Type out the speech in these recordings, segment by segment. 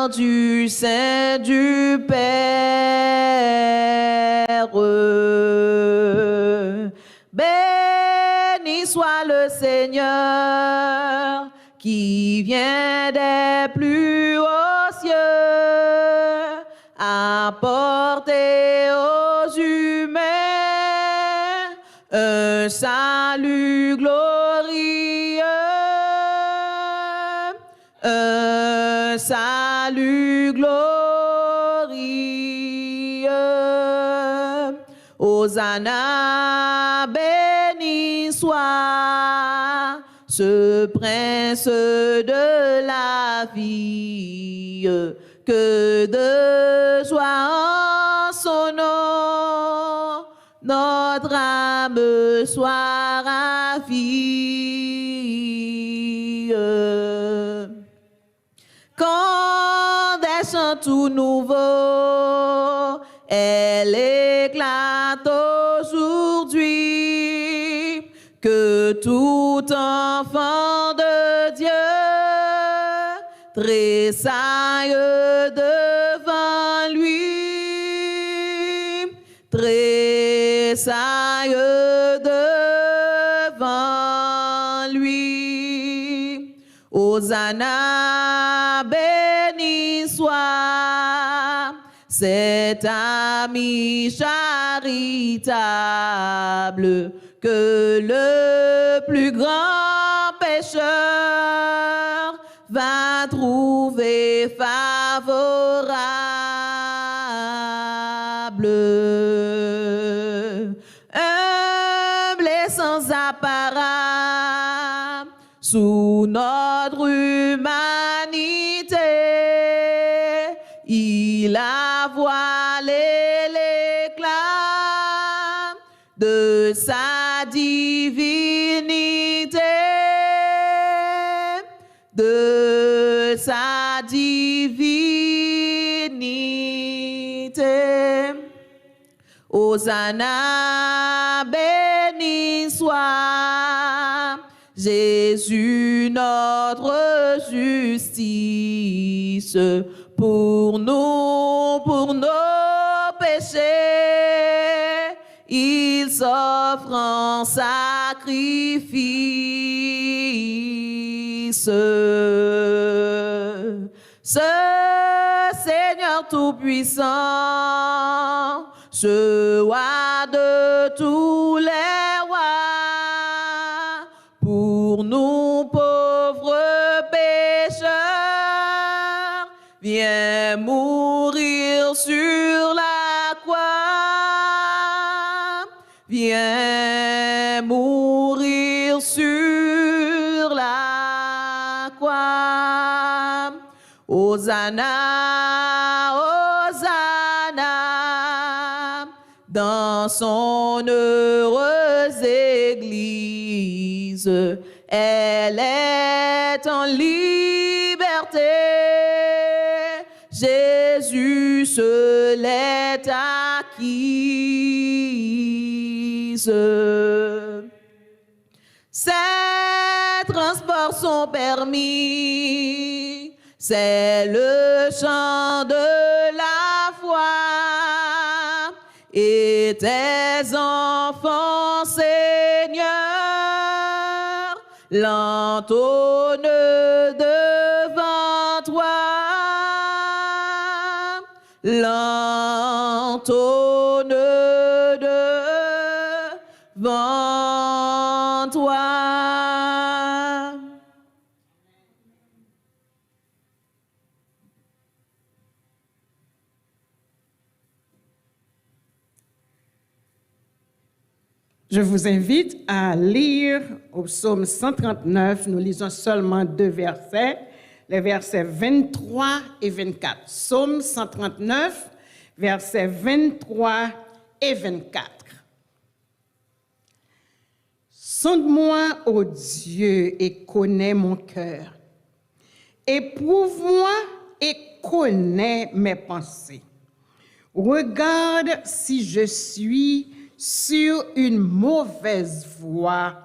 lumière du sein du Père. Béni soit le Seigneur qui vient des plus hauts cieux, apporter aux humains un salut glorieux, un salut glorieux. Hosanna, béni soit ce prince de la vie, que de joie en son nom, notre âme soit ravie. Quand des chants tout nouveaux, elle éclate aujourd'hui, que tout enfant de Dieu tressaille devant lui, tressaille devant lui. Hosanna, béni soit cet ami charitable, que le plus grand pécheur va trouver favorable. Humble et sans apparat, sous notre humanité, il a voilé l'éclat de sa divinité, de sa divinité. Hosanna, béni soit Jésus, notre justice, pour nous, pour nos péchés, il s'offre en sacrifice. Ce Seigneur tout-puissant, ce roi de tous les rois, pour nous pauvres pécheurs, viens mourir sur la croix, viens mourir sur la croix. Hosanna, Hosanna, dans son heureuse église, elle est en liberté. Jésus se l'est acquise. Ces transports sont permis, c'est le chant de la foi. Et tes enfants, Seigneur, l'entonnent devant toi, l'entonnent devant toi. Je vous invite à lire au psaume 139, nous lisons seulement 2 versets, les versets 23 et 24. Psaume 139, versets 23 et 24. Sonde-moi, ô Dieu, et connais mon cœur. Éprouve-moi et connais mes pensées. Regarde si je suis sur une mauvaise voie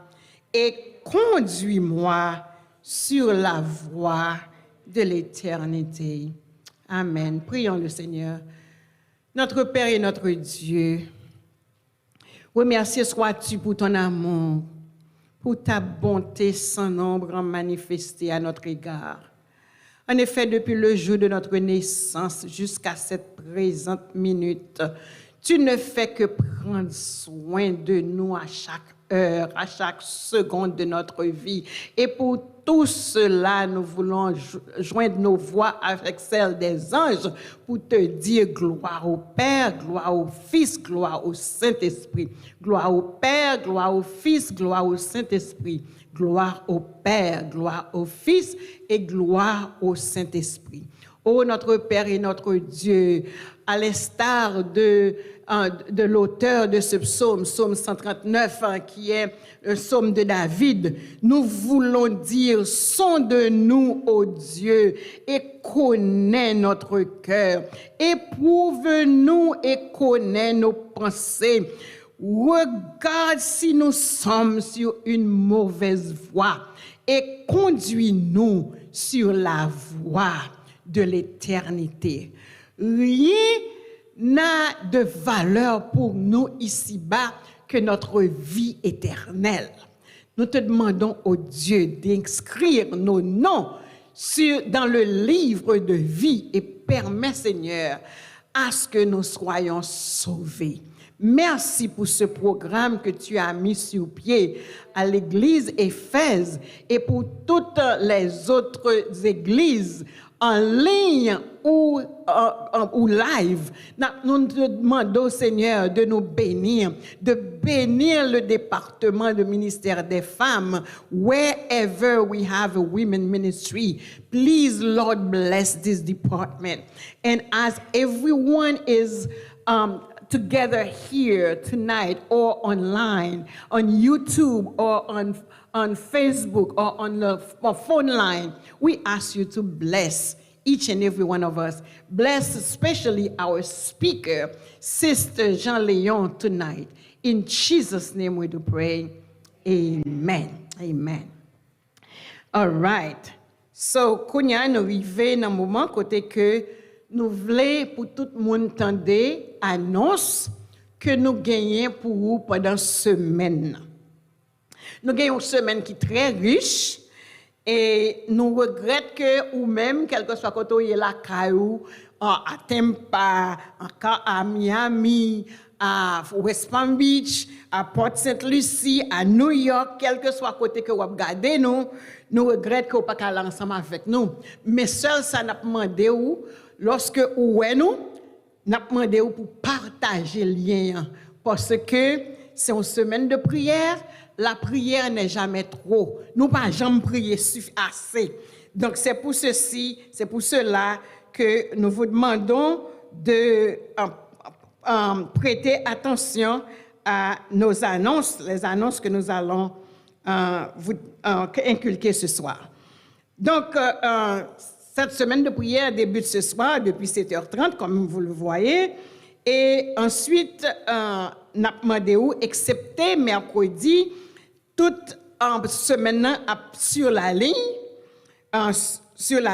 et conduis-moi sur la voie de l'éternité. Amen. Prions le Seigneur. Notre Père et notre Dieu, remercié sois-tu pour ton amour, pour ta bonté sans nombre manifestée à notre égard. En effet, depuis le jour de notre naissance jusqu'à cette présente minute, tu ne fais que prendre soin de nous à chaque heure, à chaque seconde de notre vie. Et pour tout cela, nous voulons joindre nos voix avec celles des anges pour te dire gloire au Père, gloire au Fils, gloire au Saint-Esprit. Gloire au Père, gloire au Fils, gloire au Saint-Esprit. Gloire au Père, gloire au Fils et gloire au Saint-Esprit. Ô notre Père et notre Dieu, à l'instar de l'auteur de ce psaume, psaume 139, qui est le psaume de David, nous voulons dire, sonde-nous, ô Dieu, et connais notre cœur, éprouve-nous et connais nos pensées. Regarde si nous sommes sur une mauvaise voie et conduis-nous sur la voie de l'éternité. Rien n'a de valeur pour nous ici-bas que notre vie éternelle. Nous te demandons, ô Dieu, d'inscrire nos noms dans le livre de vie et permets, Seigneur, à ce que nous soyons sauvés. Merci pour ce programme que tu as mis sur pied à l'église Éphèse et pour toutes les autres églises en ligne ou live. Nous te demandons, Seigneur, de nous bénir, de bénir le département de ministère des femmes. Wherever we have a women ministry, please, Lord, bless this department. And as everyone is together here tonight or online, on YouTube or on Facebook or on the phone line, we ask you to bless each and every one of us. Bless especially our speaker, Sister Jean-Léon, tonight. In Jesus' name we do pray. Amen. Amen. All right. So, kounya nous arrivons dans un moment côté que nous voulons pour tout le monde entendre annonce que nous gagnons pour vous pendant semaine. Nous gagnons une semaine qui est très riche et nous regrettons que ou même quel que soit côté la caillou à Tampa, à Miami, à West Palm Beach, à Port St. Lucie, à New York, quel que soit côté que vous regardez nous regrettons que vous pas aller ensemble avec nous. Mais seul ça n'a demandé ou lorsque ou nous n'a demandé pour partager le lien parce que c'est une semaine de prière, la prière n'est jamais trop. Nous pas jamais prier assez. Donc c'est pour cela que nous vous demandons de prêter attention à nos annonces, les annonces que nous allons vous inculquer ce soir. Donc cette semaine de prière débute ce soir depuis 7h30, comme vous le voyez. Et ensuite, n'a demandé excepté mercredi, toute semaine sur la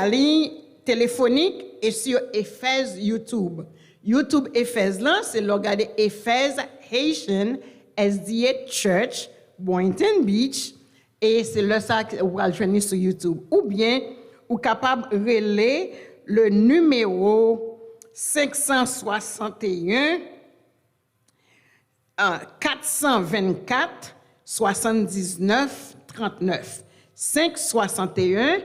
ligne téléphonique et sur Éphèse YouTube. YouTube Éphèse là, c'est le regarder Éphèse Haitian SDA Church, Boynton Beach, et c'est là ça que vous allez joindre sur YouTube. Ou bien, ou capable de relayer le numéro 561 424 79 39. 561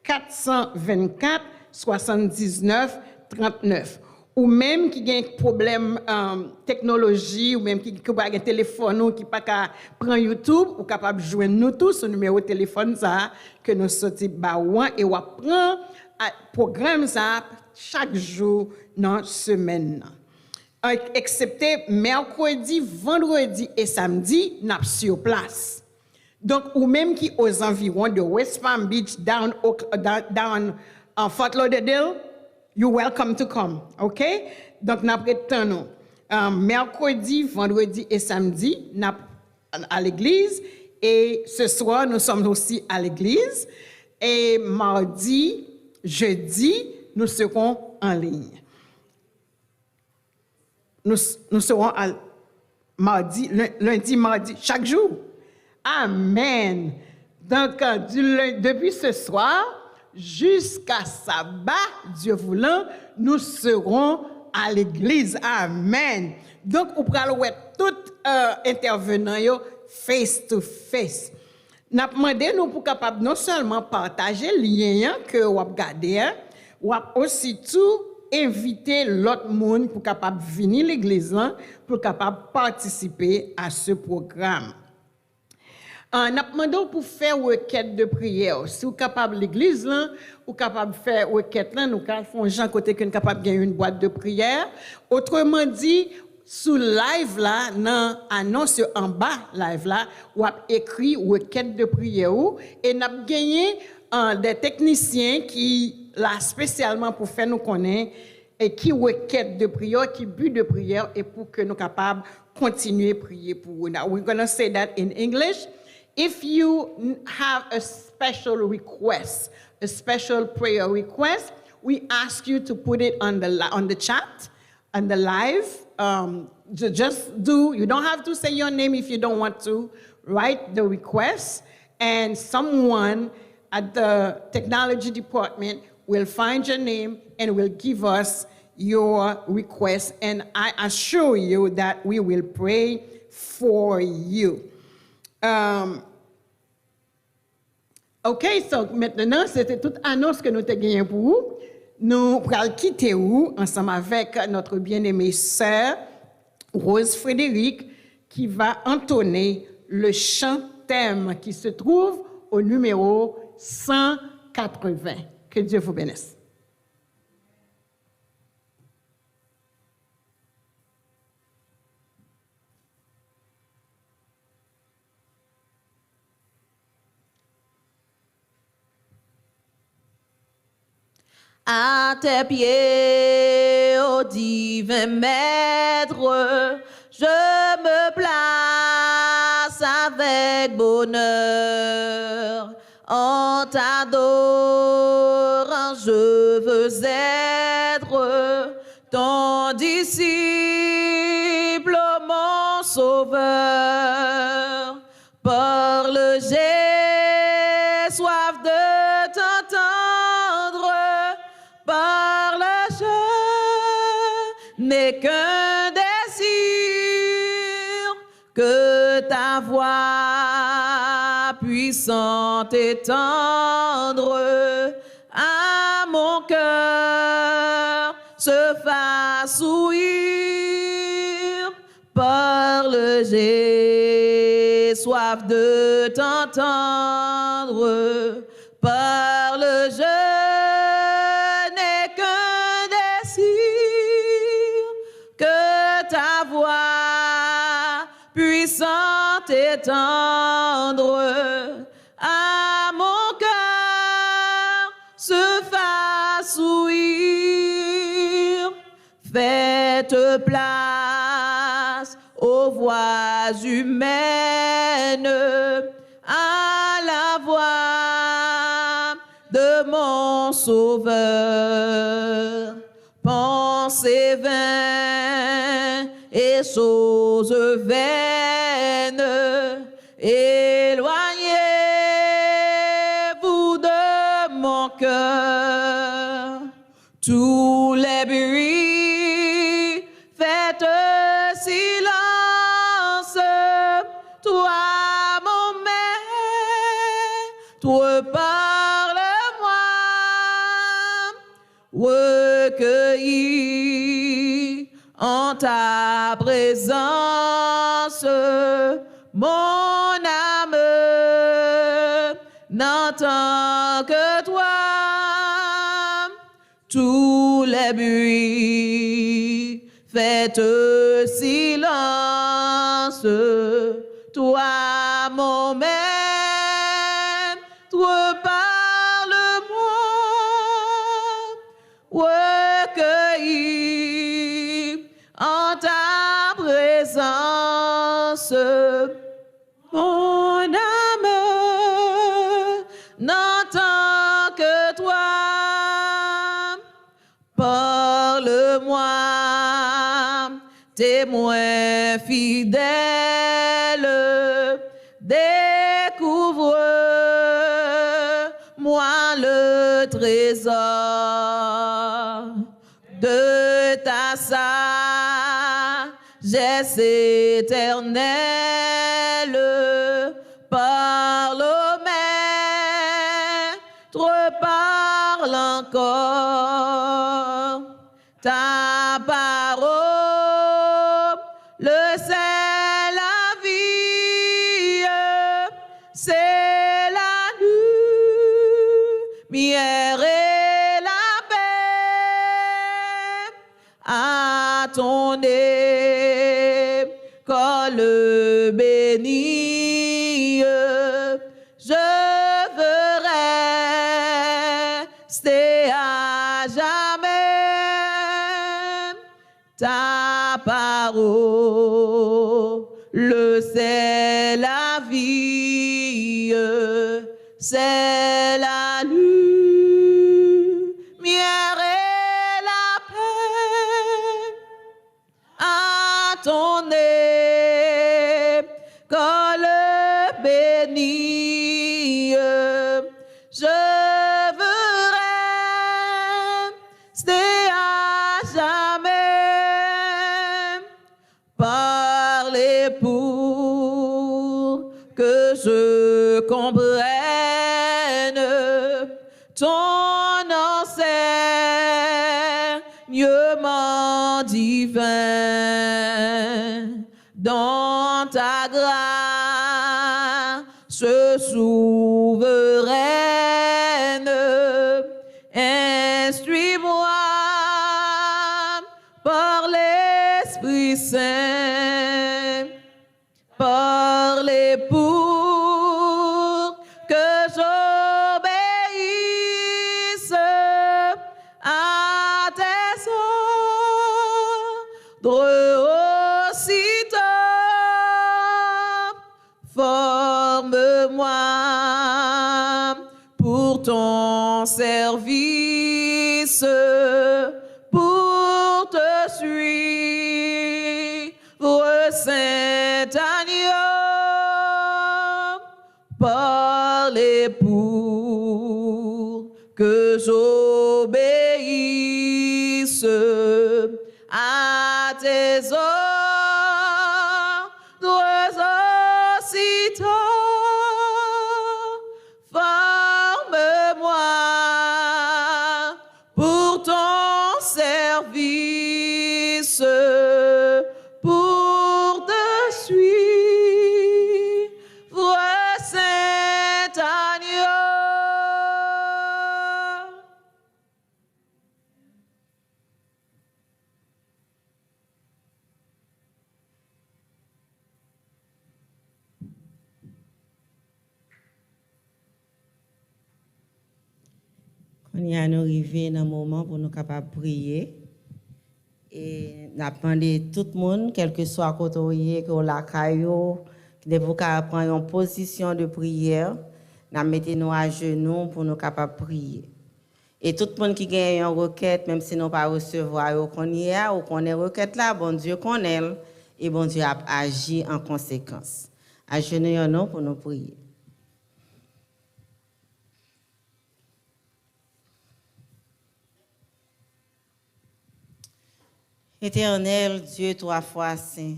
424 79 39. Ou même qui a un problème technologie, ou même qui a un téléphone ou qui pas qu'à prendre YouTube, ou capable de joindre nous tous ce numéro de téléphone ça que nous sorti baouan et on prend programme ça chaque jour dans semaine. Excepté mercredi, vendredi et samedi, n'a sur place. Donc ou même qui aux environs de West Palm Beach down en Fort Lauderdale, you're welcome to come, OK? Donc, nous avons mercredi, vendredi et samedi à l'église. Et ce soir, nous sommes aussi à l'église. Et mardi, jeudi, nous serons en ligne. Nous serons lundi, mardi, chaque jour. Amen. Donc, depuis ce soir jusqu'à sabbat, Dieu voulant, nous serons à l'église. Amen. Donc, on pourra voir tout intervenant face to face. Nous avons demandé nous pour capable non seulement partager le lien que vous avez regardé, ou aussi tout inviter l'autre monde pour capable venir à l'église pour capable participer à ce programme. On a demandé pour faire requête de prière. Si vous êtes capable l'église là, ou capable faire requête là, nous faisons gens côté que nous capable gagner une boîte de prière. Autrement dit, sous live là, dans annonce en bas live là, ou a écrit requête de prière et n'a gagné des techniciens qui là spécialement pour faire nous connaître et qui requête de prière, qui but de prière et pour que nous capables continuer à prier pour vous. Now we're going to say that in English. If you have a special request, a special prayer request, we ask you to put it on the chat, on the live. You don't have to say your name if you don't want to. Write the request, and someone at the technology department will find your name and will give us your request. And I assure you that we will pray for you. OK, so maintenant, c'était toute annonce que nous avons gagnée pour vous. Nous allons quitter vous ensemble avec notre bien-aimée sœur Rose Frédéric qui va entonner le chant thème qui se trouve au numéro 180. Que Dieu vous bénisse. À tes pieds, ô divin maître, je me place avec bonheur. En t'adorant, je veux être ton disciple, mon sauveur. Parle, j'ai soif de t'entendre. Parle, je n'ai qu'un désir, que ta voix puissante et tendre à mon cœur se fasse ouïr. Parle, j'ai soif de t'entendre. Parle, je n'ai qu'un désir, que ta voix puissante et tendre à mon cœur se fasse ouïr. Faites place aux voix humaines, à la voix de mon sauveur. Pensées vaines et choses vaines, éloignez-vous de mon cœur. Tous les bruits, faites silence. Toi, mon maître, parle-moi. Recueilli en ta présence, mon âme n'entend que toi. Tous les bruits, faites silence. Toi, mon maître, parle-moi. Recueilli en ta présence, mon âme n'entend que toi. témoin fidèle, découvre moi le trésor de ta sagesse éternelle. Parle au maître, parle encore. Ta parole, c'est la vie, c'est la lumière et la paix. À ton école bénie, je veux rester à jamais. Ta parole, c'est la vie, c'est la lumière et la paix. À ton école bénie, je veux rester à jamais. Parler pour que je comprenne ton enseignement divin. Dans ta grâce souveraine, instruis-moi par l'Esprit Saint, parlez pour que j'obéisse à tes ordres aussitôt. Forme-moi pour ton service, pour te suivre, Saint Agneau. Parlez pour que j'obéisse à tes ordres aussitôt. Forme-moi pour ton service, pour te suivre, Saint Agneau. On y a arrivé dans un moment pour nous capables de prier. Et nous demandé tout le monde, quel que soit côté que la caillou, de vous prendre une position de prière, nous mettons à genoux pour nous capables de prier. Et tout le monde qui gagne une requête, même si nous pas recevoir, ou qu'on y a, ou qu'on est requête là, bon Dieu connaît, et bon Dieu a agi en conséquence. À genoux nous pour nous prier. Éternel Dieu, trois fois saint,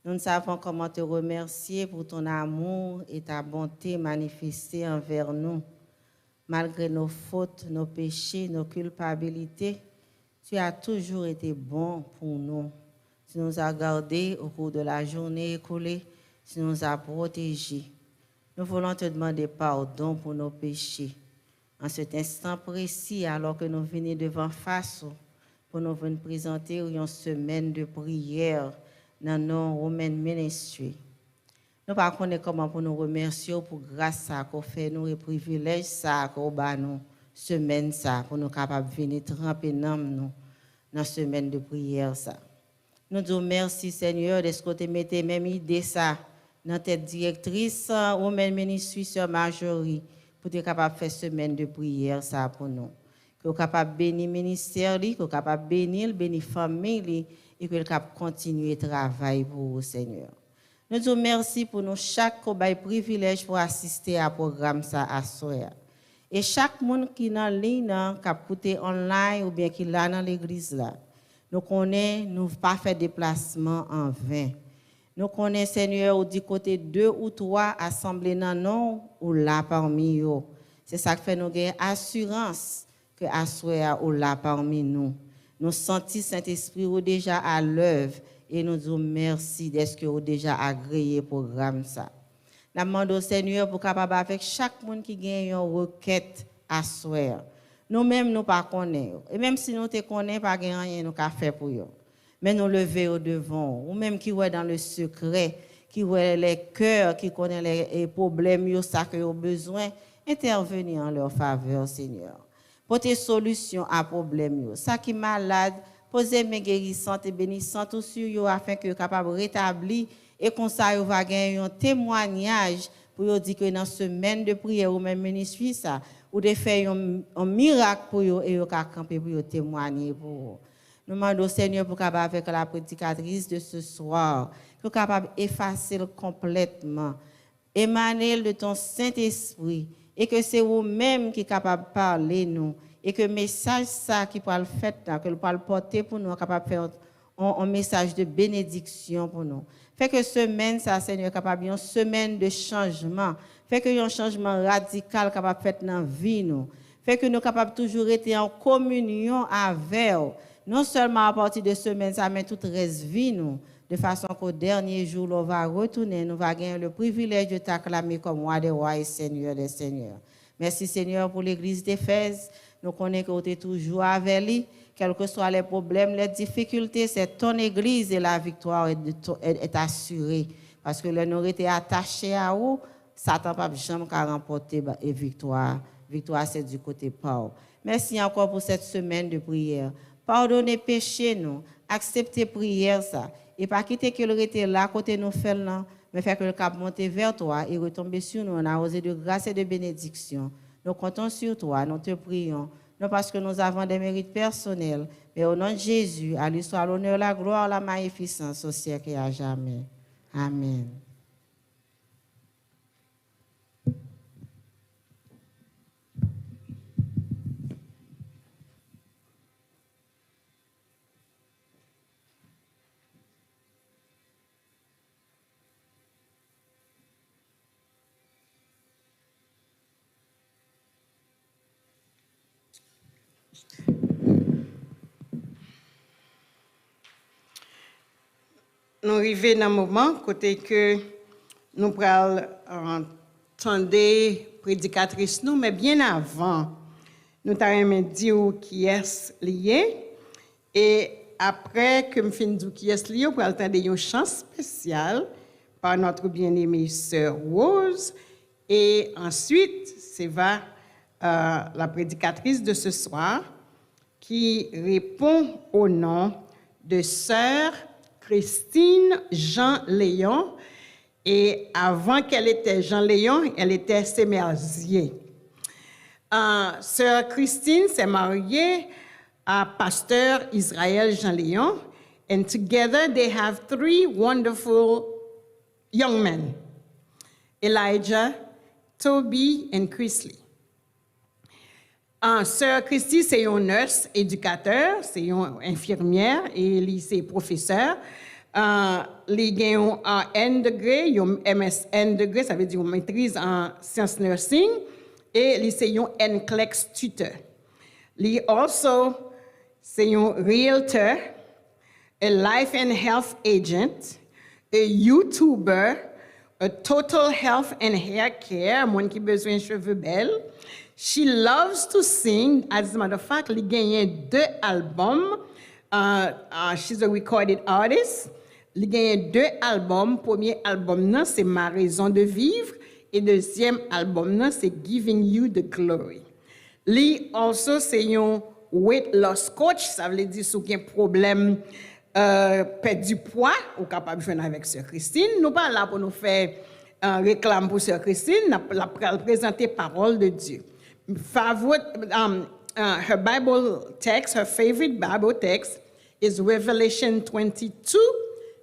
nous ne savons comment te remercier pour ton amour et ta bonté manifestée envers nous. Malgré nos fautes, nos péchés, nos culpabilités, tu as toujours été bon pour nous. Tu nous as gardés au cours de la journée écoulée, tu nous as protégés. Nous voulons te demander pardon pour nos péchés. En cet instant précis, alors que nous venons devant face, pour nous venir présenter une semaine de prière dans nos Romain Ministry. Nous ne connaissons pas comment pour nous remercier pour grâce à qu'on fait nous et privilège ça qu'on bat nous semaine ça pour nous capables de venir tremper dans nous dans semaine de prière ça. Nous disons merci Seigneur de ce que tu mettez même idée ça dans tête directrice Romain Ministry sur Marjorie pour être capable de faire semaine de prière ça pour nous. Que capable bénir ministère li, que capable bénir famille et que le cap continue à travailler pour vous, Seigneur. Nous te remercions pour nous chaque privilège pour assister à programme ça à soir. Et chaque monde qui est dans ligne, qui a écouté online ou bien qui est là dans l'église là, nous connaissons, nous ne pas faire déplacement en vain. Nous connaissons, Seigneur, du côté 2 ou 3 assemblés dans nous ou là parmi eux. C'est ça qui fait nous gagner assurance que Assoya ou là parmi nous. Nous sentons Saint-Esprit ou déjà à l'œuvre et nous disons merci d'être que vous déjà agréé programme ça. Nous demandons au Seigneur pour capable avec chaque monde qui gagne une requête Assoya. Nous-mêmes nous pas connaissons et même si nous te connaissons pas rien nous qu'a fait pour eux. Mais nous lever au devant ou même qui est dans le secret, qui est les cœurs, qui connaît les problèmes ça que ont besoin, intervenir en leur faveur, Seigneur. Pour tes solutions à problème ça qui est malade, poser mes guérissantes et bénissantes sur eux afin que capable rétablir et qu'on ça va gagner un témoignage pour dire que dans semaine de prière ou même ministre ça ou de faire un miracle pour eux et eux camper pour témoigner pour eux. Nous demandons au Seigneur pour capable avec la prédicatrice de ce soir, pour capable effacer complètement, émaner de ton Saint-Esprit et que c'est vous-même qui est capable de parler nous et que le message ça qui peut le faire que le peut porter pour nous capable de faire un message de bénédiction pour nous. Fait que semaine ça Seigneur capable une semaine de changement, fait que un changement radical capable faire dans vie nous. Fait que nous capable toujours être en communion avec non seulement à partir de semaine ça mais toute reste vie nous de façon qu'au dernier jour on va retourner, nous va gagner le privilège de t'acclamer comme roi des rois et Seigneur des seigneurs. Merci Seigneur pour l'église d'Éphèse. Nous connaissons que tu es toujours avec lui, quels que soient les problèmes, les difficultés, c'est ton église et la victoire est assurée. Parce que nous avons été attachés à vous, Satan n'a pas jamais remporter la victoire. Victoire, c'est du côté Paul. Merci encore pour cette semaine de prière. Pardonnez péché nous, acceptez prière ça. Et pas quitter que le était là côté nous fait là, mais faire que le cap monter vers toi et retomber sur nous en arrosé de grâce et de bénédiction. Nous comptons sur toi, nous te prions, non parce que nous avons des mérites personnels, mais au nom de Jésus, à lui soit l'honneur, la gloire, la magnificence au siècle et à jamais. Amen. Nous arrivons dans un moment côté que nous prenons entendre prédicatrice nous, mais bien avant, nous t'avons dit qui est lié et après que nous finissons de dire qui est lié, nous prenons entendre une chance spéciale par notre bien-aimée sœur Rose et ensuite c'est la prédicatrice de ce soir qui répond au nom de sœur Christine Jean-Léon, et avant qu'elle était Jean-Léon, elle était Semerzier. Sœur Christine s'est mariée à pasteur Israël Jean-Léon, and together they have 3 wonderful young men, Elijah, Toby, and Chrisley. Sœur Christy, c'est une nurse éducateur, c'est une infirmière et c'est professeur. Elle a un N degré, un MSN degré, ça veut dire une maîtrise en sciences nursing, et c'est un NCLEX tutor. Elle also, c'est un realtor, a life and health agent, a YouTuber, a total health and hair care, monde qui a besoin de cheveux belles. She loves to sing. As a matter of fact, elle a gagné 2 albums. She's a recorded artist. Elle a gagné 2 albums. Premier album, c'est Ma raison de vivre. Et deuxième album, c'est Giving You the Glory. Elle also, c'est un weight loss coach. Ça veut dire si vous avez un problème perdre du poids, vous êtes capable de jouer avec Sœur Christine. Nous ne sommes pas là pour nous faire réclame pour Sœur Christine. Nous allons présenter la parole de Dieu. Her Bible text, her favorite Bible text is Revelation 22,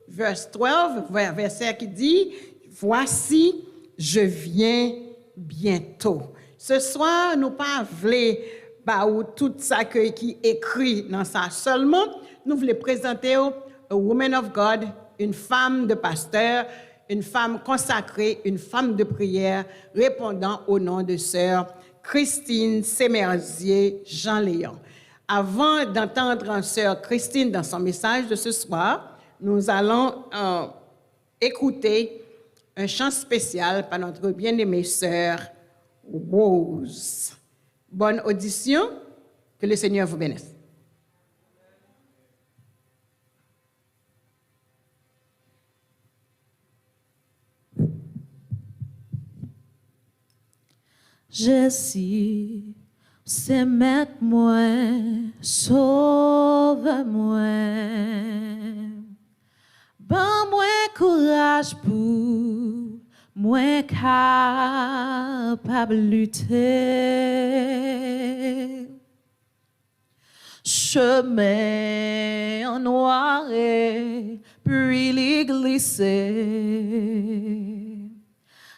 verse 12, verset qui dit, « Voici, je viens bientôt. » Ce soir, nous pas voulons tout ça qui est écrit dans ça seulement, nous voulons présenter a woman of God, une femme de pasteur, une femme consacrée, une femme de prière, répondant au nom de sœur Christine Semerzier Jean-Léon. Avant d'entendre sœur Christine dans son message de ce soir, nous allons écouter un chant spécial par notre bien-aimée sœur Rose. Bonne audition, que le Seigneur vous bénisse. Jésus, c'est mettre moi, sauve-moi. Bon moi courage pour moi capable lutter. Chemin en noir puis l'y glisser.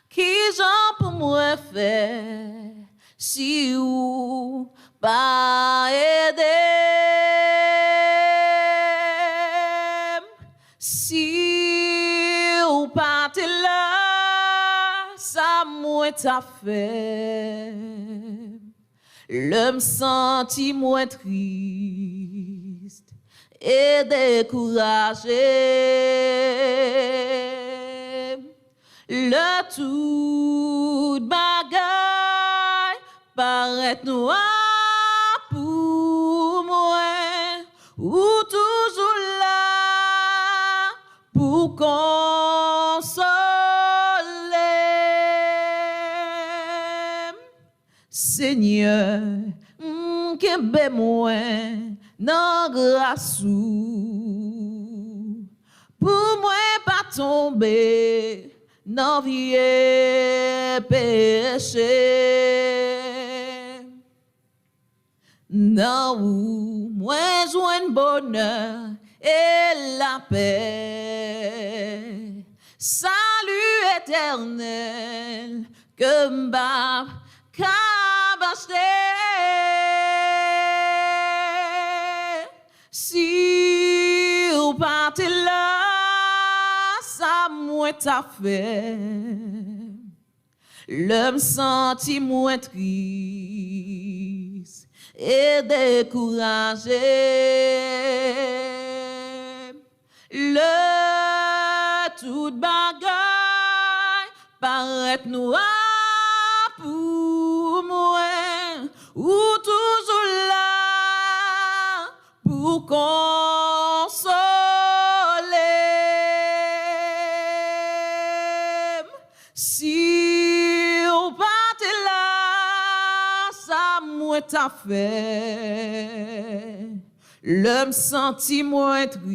Qui j'en pour moi faire si ou pas aider? Si ou pas t'es là, ça moi t'a fait. L'homme senti moins triste et découragé. Le tout bagaille paraît noir pour moi, ou toujours là pour consoler. Seigneur, qu'aime moi dans grâce pour moi pas tomber. Non vieux péché, non ou moins joindre bonheur et la paix, salut éternel que m'bap cabaché. Si ou partez là, moi t'a fait, l'homme senti moins triste et découragé. Le tout bagaille paraît noir pour moi, ou toujours là pour consoler. Si on part là, ça moi t'a fait. L'homme senti moins triste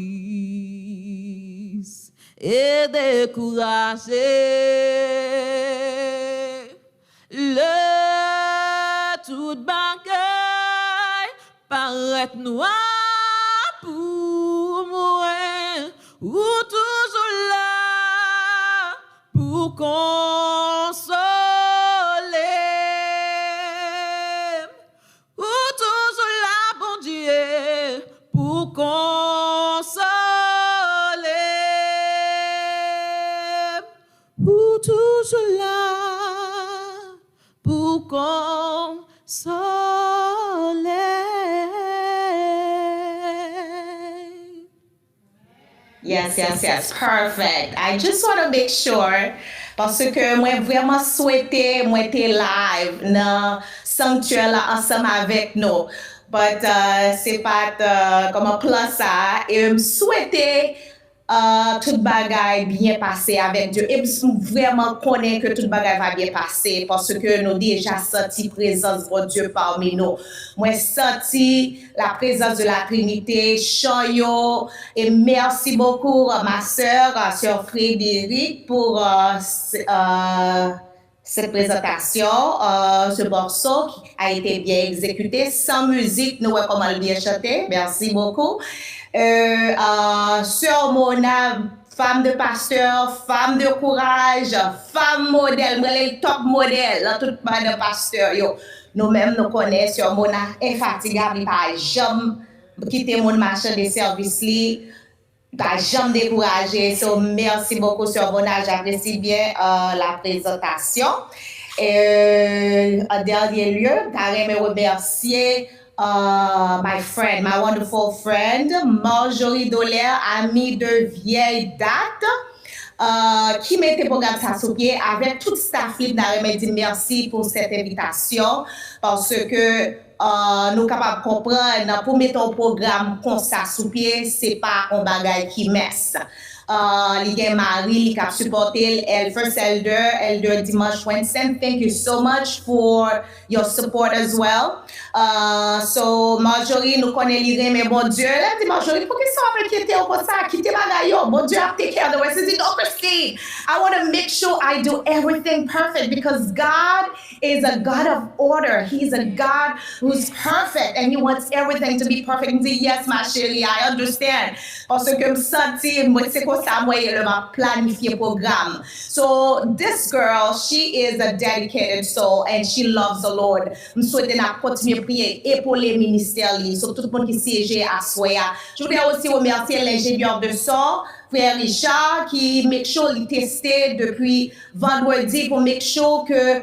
et découragé. Le tout bagaille paraît noir pour moi, ou toujours là pour consoler, ou toujours là, bon Dieu, pour consoler, ou toujours là pour consoler. Yes, perfect. I just want to make sure, parce que moi vraiment souhaité, moi être live dans sanctuaire là ensemble avec nous. But c'est pas comme un plus ça. Et me souhaiter tout bagaille bien passer avec Dieu. Et vraiment connaître que tout bagaille va bien passer parce que nous déjà senti présence de Dieu parmi nous. Moi senti la présence de la Trinité, Chanyo, et merci beaucoup ma sœur Frédéric pour cette présentation, ce morceau qui a été bien exécuté. Sans musique, nous comment le bien chanter. Merci beaucoup. Sœur Mona, femme de pasteur, femme de courage, femme modèle, le top modèle, là, toute bande de pasteur, yo. Nous-mêmes, nous connaissons Sœur Mona, infatigable, pas jamais quitter mon marché de service li. T'as jamais découragé. So, merci beaucoup, Sœur Mona. J'apprécie bien la présentation. Et en dernier lieu, j'aimerais remercier my friend, my wonderful friend, Marjorie Dolaire, amie de vieille date, qui mettait le programme ça sur pied avec tout staff. J'aimerais dire merci pour cette invitation parce que nous sommes capables de comprendre pour mettre un programme comme ça sous pied, ce n'est pas un bagage qui messe. Il y a Marie qui a supporté elle first elder dimanche Wednesday. Thank you so much for your support as well. So Marjorie nous connaît l'idée mais bon Dieu là dit Marjorie pour que ça m'inquiète ou pas ça quitter bagaille bon Dieu a take care of the rest. She said, "Oh Christine, I want to make sure I do everything perfect because God is a God of order. He's a God who's perfect and he wants everything to be perfect." And dit yes ma chérie, I understand. Parce que me sentir moi c'est comme ça moi elle m'a planifié programme. So this girl, she is a dedicated soul and she loves the Lord. Me souhaite n'a continuer prier et pour les ministères li, so tout le monde qui siège à Soya. Je voudrais aussi remercier l'ingénieur de son Frère Richard qui make sure il testait depuis vendredi pour make sure que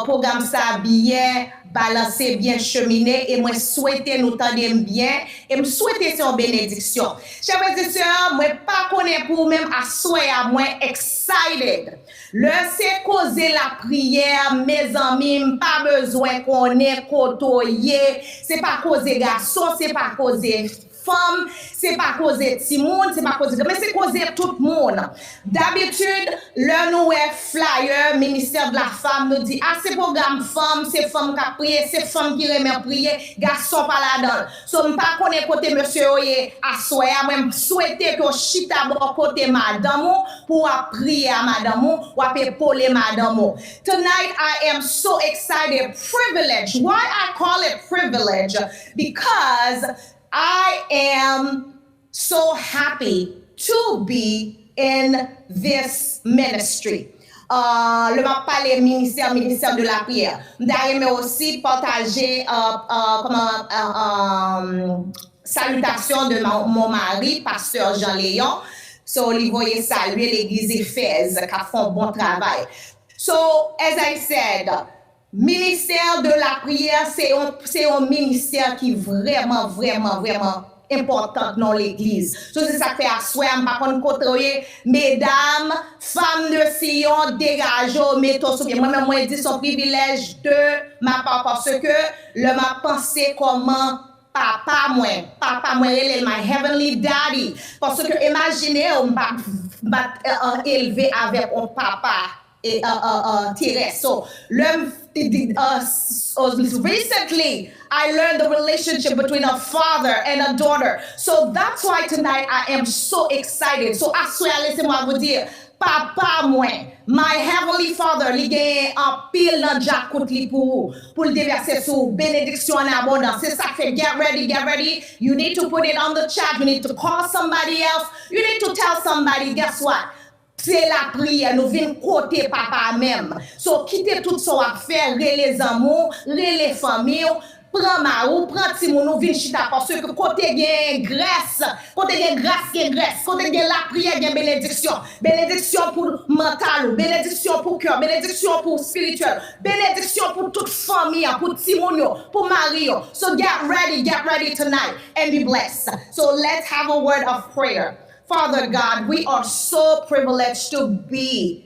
programme ça bien balancé, bien cheminé et moi souhaiter nous tendre bien et me souhaiter c'est une bénédiction. Chers frères et sœurs, moi pas connaître pour même à Soya moi excited. Le c'est causer la prière, mes amis, pas besoin qu'on ait côtoyer, c'est pas causer garçon, c'est pas causer femme, c'est pas causer petit monde, c'est pas causer, mais c'est causer tout le monde. D'habitude, le nous flyer, ministère de la femme nous dit, ah, c'est programme femme, c'est femme qui a prié, c'est femme qui remet prier, garçon pas là-dedans. So, je ne pas connaître côté monsieur Oye à soya, moi, souhaiter que chita bon côté madame pour prier à madame ou à épauler madame. Tonight, I am so excited, privileged. Why I call it privilege? Because I am so happy to be in this ministry. Le m'a parlé ministère de la prière. D'ailleurs, aussi partager salutation de mon mari, pasteur Jean Léon. So, il voyait saluer l'église Éphèse qui fait un bon travail. So, as I said, ministère de la prière, c'est un ministère qui est vraiment important dans l'église. So, c'est ça que fait à soi, par contre, côtoyer, mesdames, femmes de Sion, dégagez, mettez-vous sur pied. Moi-même, moi, je dis son privilège de ma part parce que le m'a pensé comment papa, moi, il est my heavenly daddy. Parce que imaginez, on va élever avec un papa. Et so recently I learned the relationship between a father and a daughter. So that's why tonight I am so excited. So laissez-moi vous dire, papa moi, my heavenly father, il gagne un pile dans jacout li pour le déverser sous bénédiction en abondance. C'est ça fait get ready. You need to put it on the chat. You need to call somebody else. You need to tell somebody, guess what? C'est la prière, nous venons côté papa même. So, quittez tout ça à faire, les amours, les familles, prends marou, prends timon, nous venons chita parce que côté gain grâce, côté gain grâce, côté gain la prière, gain bénédiction. Bénédiction pour mental, bénédiction pour cœur, bénédiction pour spirituel, bénédiction pour toute famille, pour timon, pour mari. So, get ready tonight and be blessed. So, let's have a word of prayer. Father God, we are so privileged to be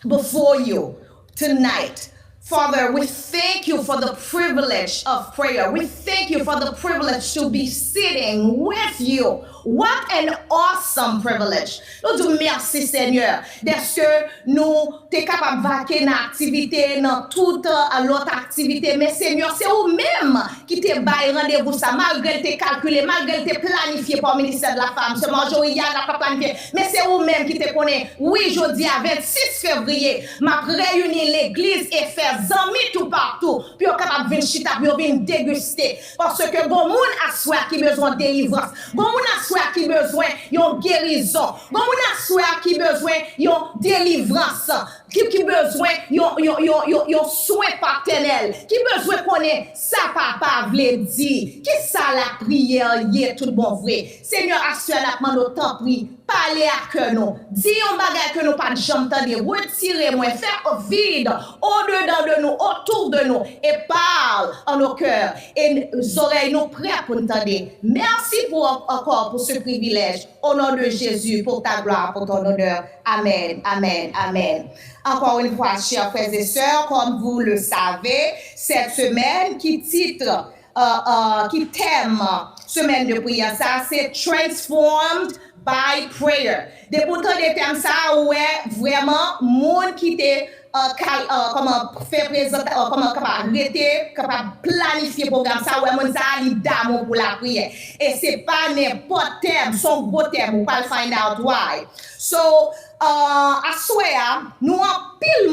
before you tonight. Father, we thank you for the privilege of prayer. We thank you for the privilege to be sitting with you. What an awesome privilege. Nous disons merci Seigneur d'être que nous sommes capables de vaquer dans l'activité, dans toute l'autre activité. Mais Seigneur, c'est vous-même qui te baille rendez-vous ça, malgré te calculé, malgré te planifié par le ministère de la Femme. Ce matin, il y a pas planifié. Mais c'est vous-même qui te connaît. Oui, jeudi à 26 février, m'a réuni l'église et faire amis tout partout. Puis on capable venir chita, puis on venir déguster. Parce que bon monde a soif qui besoin de délivrance. Bon monde a soif qui besoin de guérison. Bon monde a soif qui besoin de délivrance. Qui besoin de soin paternel. Qui besoin connaître ça papa vle dire. Qui ça la prière hier tout bon vrai. Seigneur, actuellement nous t'en prie. Parlez à que nous. Dis un bagage que nous pas de jambe tendre. Retirez-moi, faire vide au-dedans de nous, autour de nous et parle en nos cœurs et nos oreilles nous prêtes pour nous entendre. Merci encore pour ce privilège. Au nom de Jésus, pour ta gloire, pour ton honneur. Amen, amen, amen. Encore une fois, chers frères et sœurs, comme vous le savez, cette semaine qui titre, qui thème semaine de prière, ça c'est Transformed by Prayer. Des pourtant des thèmes ça ouais vraiment monde qui te comment faire présenter comment capable planifier programme ça ouais monde ça li d'amour pour la prière et c'est pas n'importe thème son gros thème on va find out why. So I swear nous en pile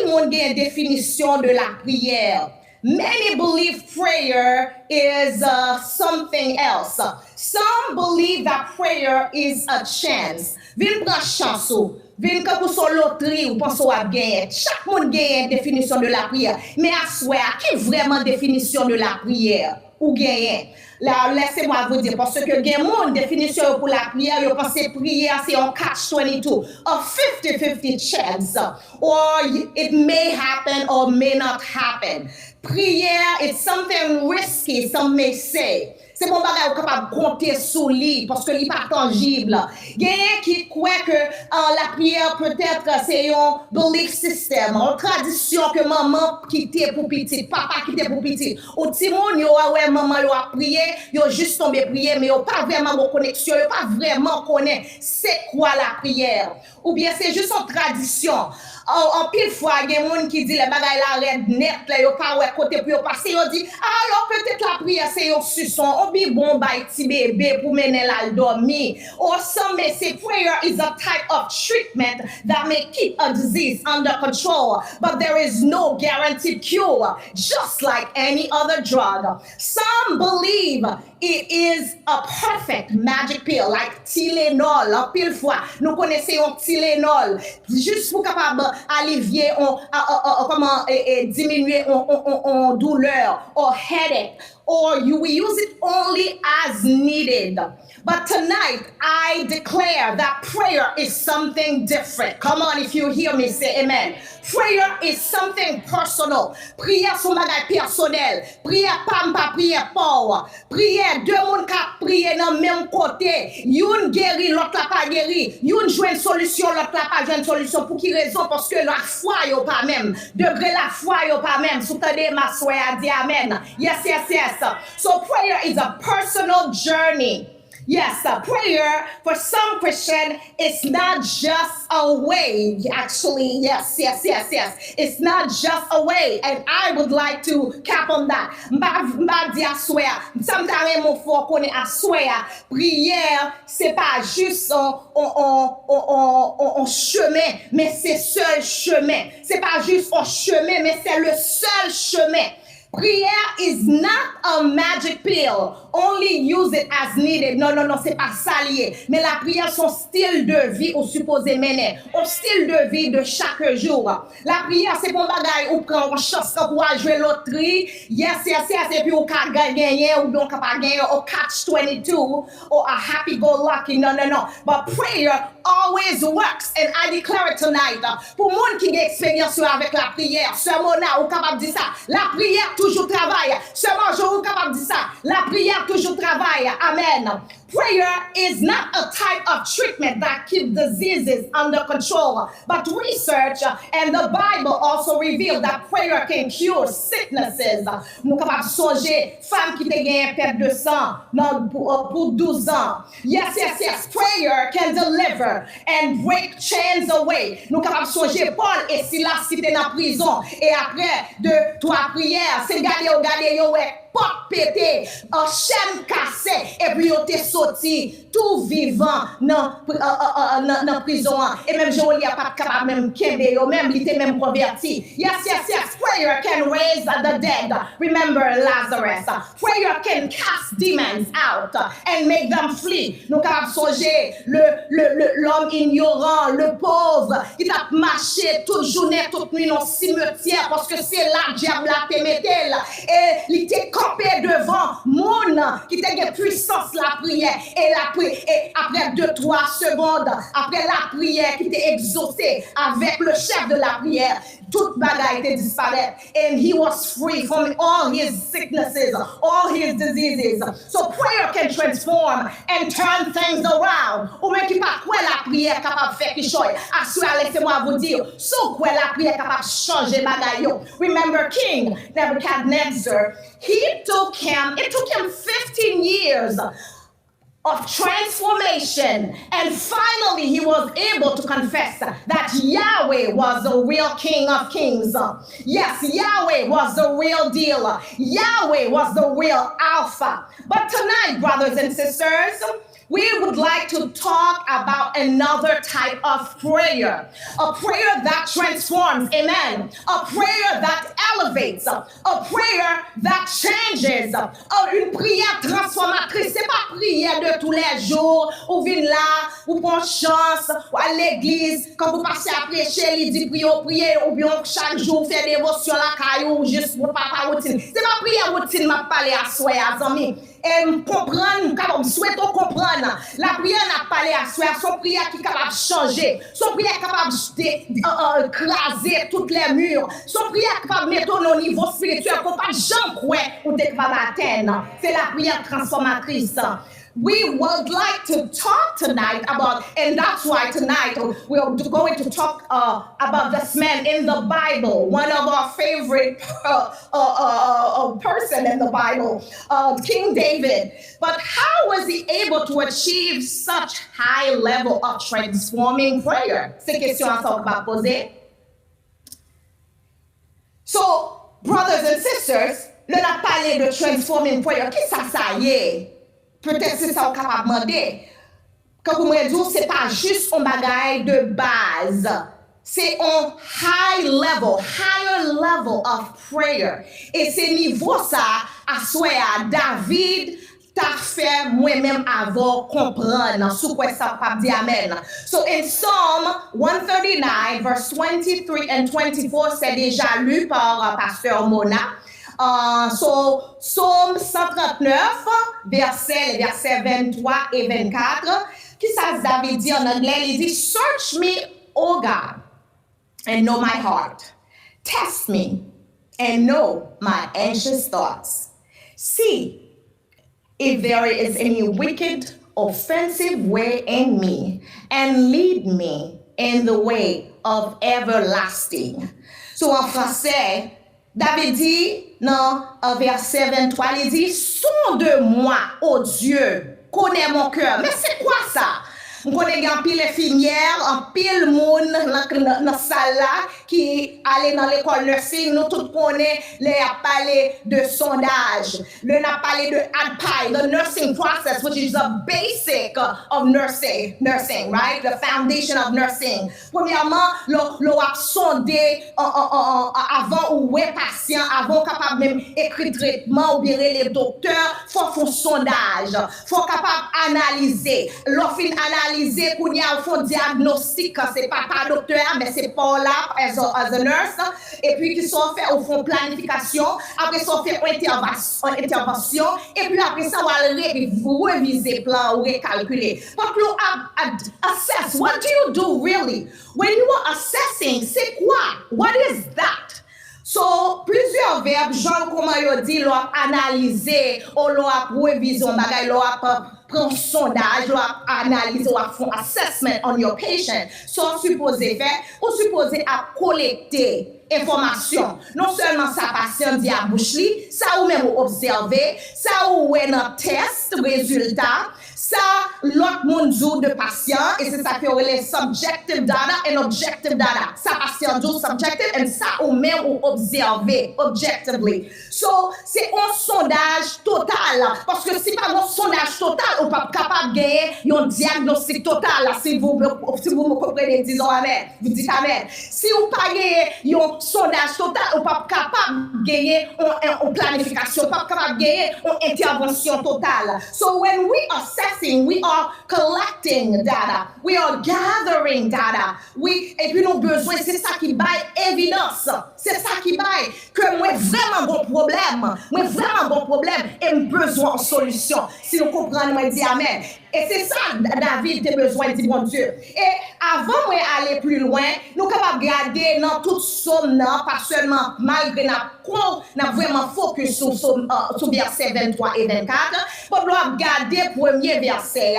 monde gagne définition de la prière. Many believe prayer is something else. Some believe that prayer is a chance. Vin prend chance ou, vin ka pour son loterie ou pense ou a gagner. Chaque monde gagne définition de la prière. Mais à soi, qui vraiment définition de la prière ou gagne? Là, laissez-moi vous dire, parce que gagne mon définition pour la prière, yo pense prière c'est un catch-22, a 50-50 chance, or it may happen or may not happen. Prière is something risky, some may say. C'est bon bagay ou capable compter sur lui parce que il pas tangible. Gagne qui croit que la prière peut-être c'est un belief system, une tradition que maman quitte pour petit, papa quitte pour petit. Ou ti moun yo ouais maman yo a prié, yo juste tombé prier mais yo pas vraiment une connexion, yo pas vraiment connaît c'est quoi la prière. Ou bien c'est juste une tradition. En pile fois, il y a des gens qui disent les bagailles la red net, là, yo pas ouais côté pour passer, yo dit alors peut-être la prière c'est un suçon, on bi bon bay ti bébé pour mener la dormir. Or some may say prayer is a type of treatment that may keep a disease under control, but there is no guaranteed cure, just like any other drug. Some believe it is a perfect magic pill, like Tylenol. En pile fois, nous connaissons Tylenol, juste pour capable allévier, comment diminuer en douleur or headache, or you will use it only as needed. But tonight, I declare that prayer is something different. Come on, if you hear me, say amen. Prayer is something personal. Prière son bagay personnel. Prière pas prière pauvre. Prière deux moun ka prier dans même côté. Youn guéri, l'autre la pas guéri. Youn joine solution, l'autre la pas joine solution. Pour qui raison? Parce que la foi yo pas même. Degré la foi yo pas même. Soutane ma soeur a dit amen. Yes, yes, yes. So prayer is a personal journey. Yes, prayer for some Christian is not just a way. Actually, yes. It's not just a way, and I would like to cap on that. M'a dit à swear. Sometimes mon faut connaît à swear. Prière, c'est pas juste un chemin, mais c'est seul chemin. C'est pas juste un chemin, mais c'est le seul chemin. Prayer is not a magic pill. Only use it as needed. Non, c'est pas ça lié. Mais la prière, son style de vie ou supposé mener. Un style de vie de chaque jour. La prière, c'est pour bagaille ou prendre une chance pour jouer loterie. Yes. Et puis ou ka gagner ou bien pas gagner ou catch-22 or a happy-go-lucky. Non. But prayer always works. And I declare it tonight. Pour monde qui a expérience avec la prière, ce mot-là, ou capable de dire ça. La prière toujours travaille. Seulement, je suis capable de dire ça. La prière prière toujours travaille. Amen. Prayer is not a type of treatment that keeps diseases under control, but research and the Bible also reveal that prayer can cure sicknesses. Nous capables songer femme qui te gagne perte de sang pour 12 ans. Yes. Prayer can deliver and break chains away. Nous capables songer Paul et Silas qui étaient dans prison et après 2-3 prières, c'est garder porte pété, un chaîne cassé, et puis on t'est sorti tout vivant dans prison. Et même Jolie n'a pas capable même kembe, même il était même converti. Yes. Prayer can raise the dead. Remember Lazarus. Prayer can cast demons out and make them flee. Nous capable songer l'homme ignorant, le pauvre, qui a marché toute journée, toute nuit dans le cimetière parce que c'est là que diable a te metté là. Et il était campé devant moun qui te gen puissance la prière et après 2-3 secondes après la prière qui était exaucée avec le chef de la prière, toute bagaille était disparaître and he was free from all his sicknesses, all his diseases. So prayer can transform and turn things around. Ou même qui pas quoi la prière capable faire quelque chose. Assurez, laissez-moi vous dire, so quoi la prière capable changer bagaille. Remember King Nebuchadnezzar, it took him 15 years of transformation, and finally he was able to confess that Yahweh was the real King of Kings. Yes, Yahweh was the real deal. Yahweh was the real Alpha. But tonight, brothers and sisters, we would like to talk about another type of prayer. A prayer that transforms, amen. A prayer that elevates. A prayer that changes. Une prière transformatrice. C'est pas prière de tous les jours. Ou vient là, ou prend chance, ou à l'église, quand vous passez à prêcher, il dit prier, ou bien chaque jour faire dévotion la caillou, juste pour pas routine. C'est pas prière routine, m'a parlé à soi, à amis. Et comprendre, souhaitons comprendre. La prière n'a pas l'air à soi, son prière qui est capable de changer, son prière est capable de craser toutes les murs, son prière est capable de mettre au niveau spirituel qu'on pas jamais croire ou d'être atteindre. C'est la prière transformatrice. We would like to talk tonight about, and that's why tonight we're going to talk about this man in the Bible, one of our favorite person in the Bible, King David. But how was he able to achieve such high level of transforming prayer? C'est question à ça qu'on va poser. So, brothers and sisters, là on a parlé de transforming prayer. Qui ça y est? Peut-être c'est ça qu'on est capable de demander. Quand vous me dites, ce n'est pas juste un bagage de base. C'est un higher level of prayer. Et c'est niveau ça, à soi, David, t'a fait moi-même avant comprendre sous quoi ça peut dire amen. So in Psalm 139, verse 23 and 24, c'est déjà lu par Pasteur Mona. So, Psaume 139, versets 23 et 24, qui ça David dit en anglais, il dit, search me, O God, and know my heart. Test me and know my anxious thoughts. See if there is any wicked, offensive way in me, and lead me in the way of everlasting. So en français, David dit, dans verset 23, il dit, sonde-moi, ô Dieu, connais mon cœur. Mais c'est quoi ça? On connaît un pile infirmière, un pile monde dans la salle qui allait dans l'école nursing. Nous tous connaissons les parler de sondage. Le n'a parlé de ADPI, the nursing process, which is the basic of nursing, right? The foundation of nursing. Premièrement, l'on a sondé avant ou les patients, avant capable même écrire traitement ou bien les docteurs, faut faire sondage, faut capable analyser. L'on fin analyser qu'on y a un diagnostic, c'est pas docteur, mais c'est pas là as a nurse, et puis qui sont fait au fond planification, après sont fait intervention, et puis après ça, on va réviser plan ou recalculer. But you assess, what do you do really? When you are assessing, c'est quoi? What is that? So, plusieurs verbes, genre comment yo dit, l'on analyser, ou l'on révision bagay, l'on prend sondage, l'on analyser, ou font assessment on your patient. So, supposé faire, ou supposé à collecter information. Non seulement sa patient dit à bouche li, ça ou même observer, ça ou est dans test, résultat, ça l'autre monde joue de patient, et c'est ça que les subjective data and objective data. Ça patient joue subjective, et ça ou même ou observer objectively. So, c'est un sondage total, parce que si pas un sondage total, on pas capable de gagner un diagnostic total, là, si vous me comprenez, disons amen, vous dites amen. Si vous pas gagner un sondage total, on pas capable de gagner une planification, pas capable de gagner une intervention totale. So, when we assessing, we are collecting data, we are gathering data, et puis nos besoins, c'est ça qui baille évidence, c'est ça qui baille que moi vraiment bon problème, et besoin de solution. Si nous comprenons, moi dit amen. Et c'est ça, David a besoin de mon Dieu. Et avant d'aller plus loin, nous sommes capables de garder dans toute somme, pas seulement malgré nous vraiment focus sur verset 23 et 24, pour nous garder le premier verset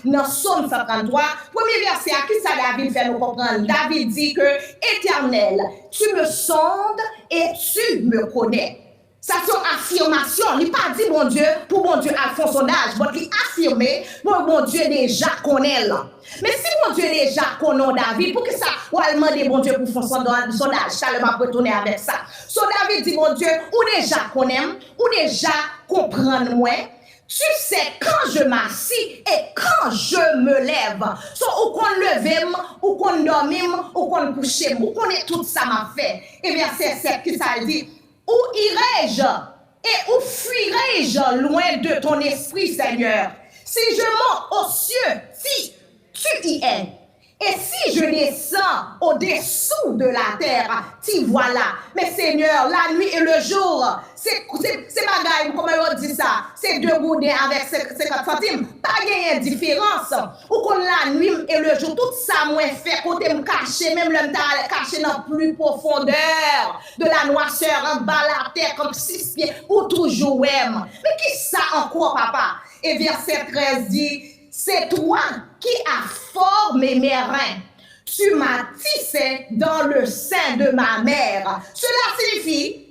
dans Somme 133. Premier verset, qui ça David fait nous comprendre? David dit que Éternel, tu me sondes et tu me connais. Ça c'est une affirmation. Il n'a pas dit mon Dieu pour mon Dieu à fond sondage, mais il affirmé pour mon Dieu déjà connaît là. Mais si mon Dieu déjà connaît David, pour que ça ou demander mon Dieu pour faire sondage, ça le m'a retourner avec ça. So David dit mon Dieu, ou déjà connaît, ou déjà comprendre moi. Tu sais quand je m'assis et quand je me lève. So, ou qu'on leve, ou qu'on dorme, ou qu'on couche, ou qu'on est tout ça m'a fait. Et verset 7 qui ça dit, où irai-je et où fuirai-je loin de ton esprit, Seigneur? Si je monte aux cieux, si tu y es. Et si je descends au-dessous de la terre, t'y voilà. Mais Seigneur, la nuit et le jour, c'est bagaille, comment on dit ça? C'est deux boudins avec 50 centimes. Pas de différence. Ou qu'on la nuit et le jour, tout ça, moi, fait côté me cacher, même le caché dans plus profondeur de la noirceur, en bas la terre, comme 6 pieds, ou toujours même. Mais qui ça encore, papa? Et verset 13 dit, c'est toi qui as formé mes reins. Tu m'as tissé dans le sein de ma mère. Cela signifie,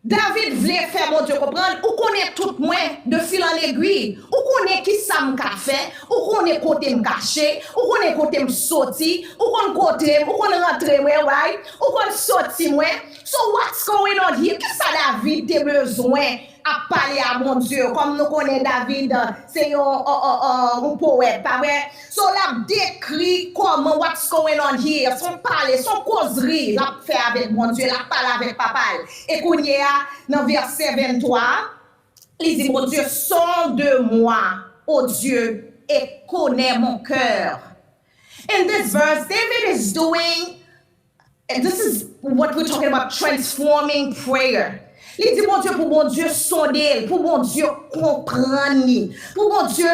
David voulait faire mon Dieu comprendre, ou qu'on est tout moins de fil en aiguille, ou qu'on est qui ça m'a fait, ou qu'on est côté me caché, ou qu'on est côté me sorti, ou qu'on côté, ou qu'on rentre right, ou qu'on sorti moi. So what's going on here? Qu'est-ce que David a besoin à parler à mon Dieu, comme nous connaissons David, c'est un poète, pas vrai? So, la décrit comment what's going on here, son parler, son causerie, la fait avec mon Dieu, la parle avec papa. Et qu'on y a, dans verset 23, il dit, mon Dieu, sonde-moi, ô Dieu, et connais mon cœur. In this verse, David is doing, and this is what we're talking about, transforming prayer. Il dit, mon Dieu, sonder, pour mon Dieu, comprendre, pour mon Dieu,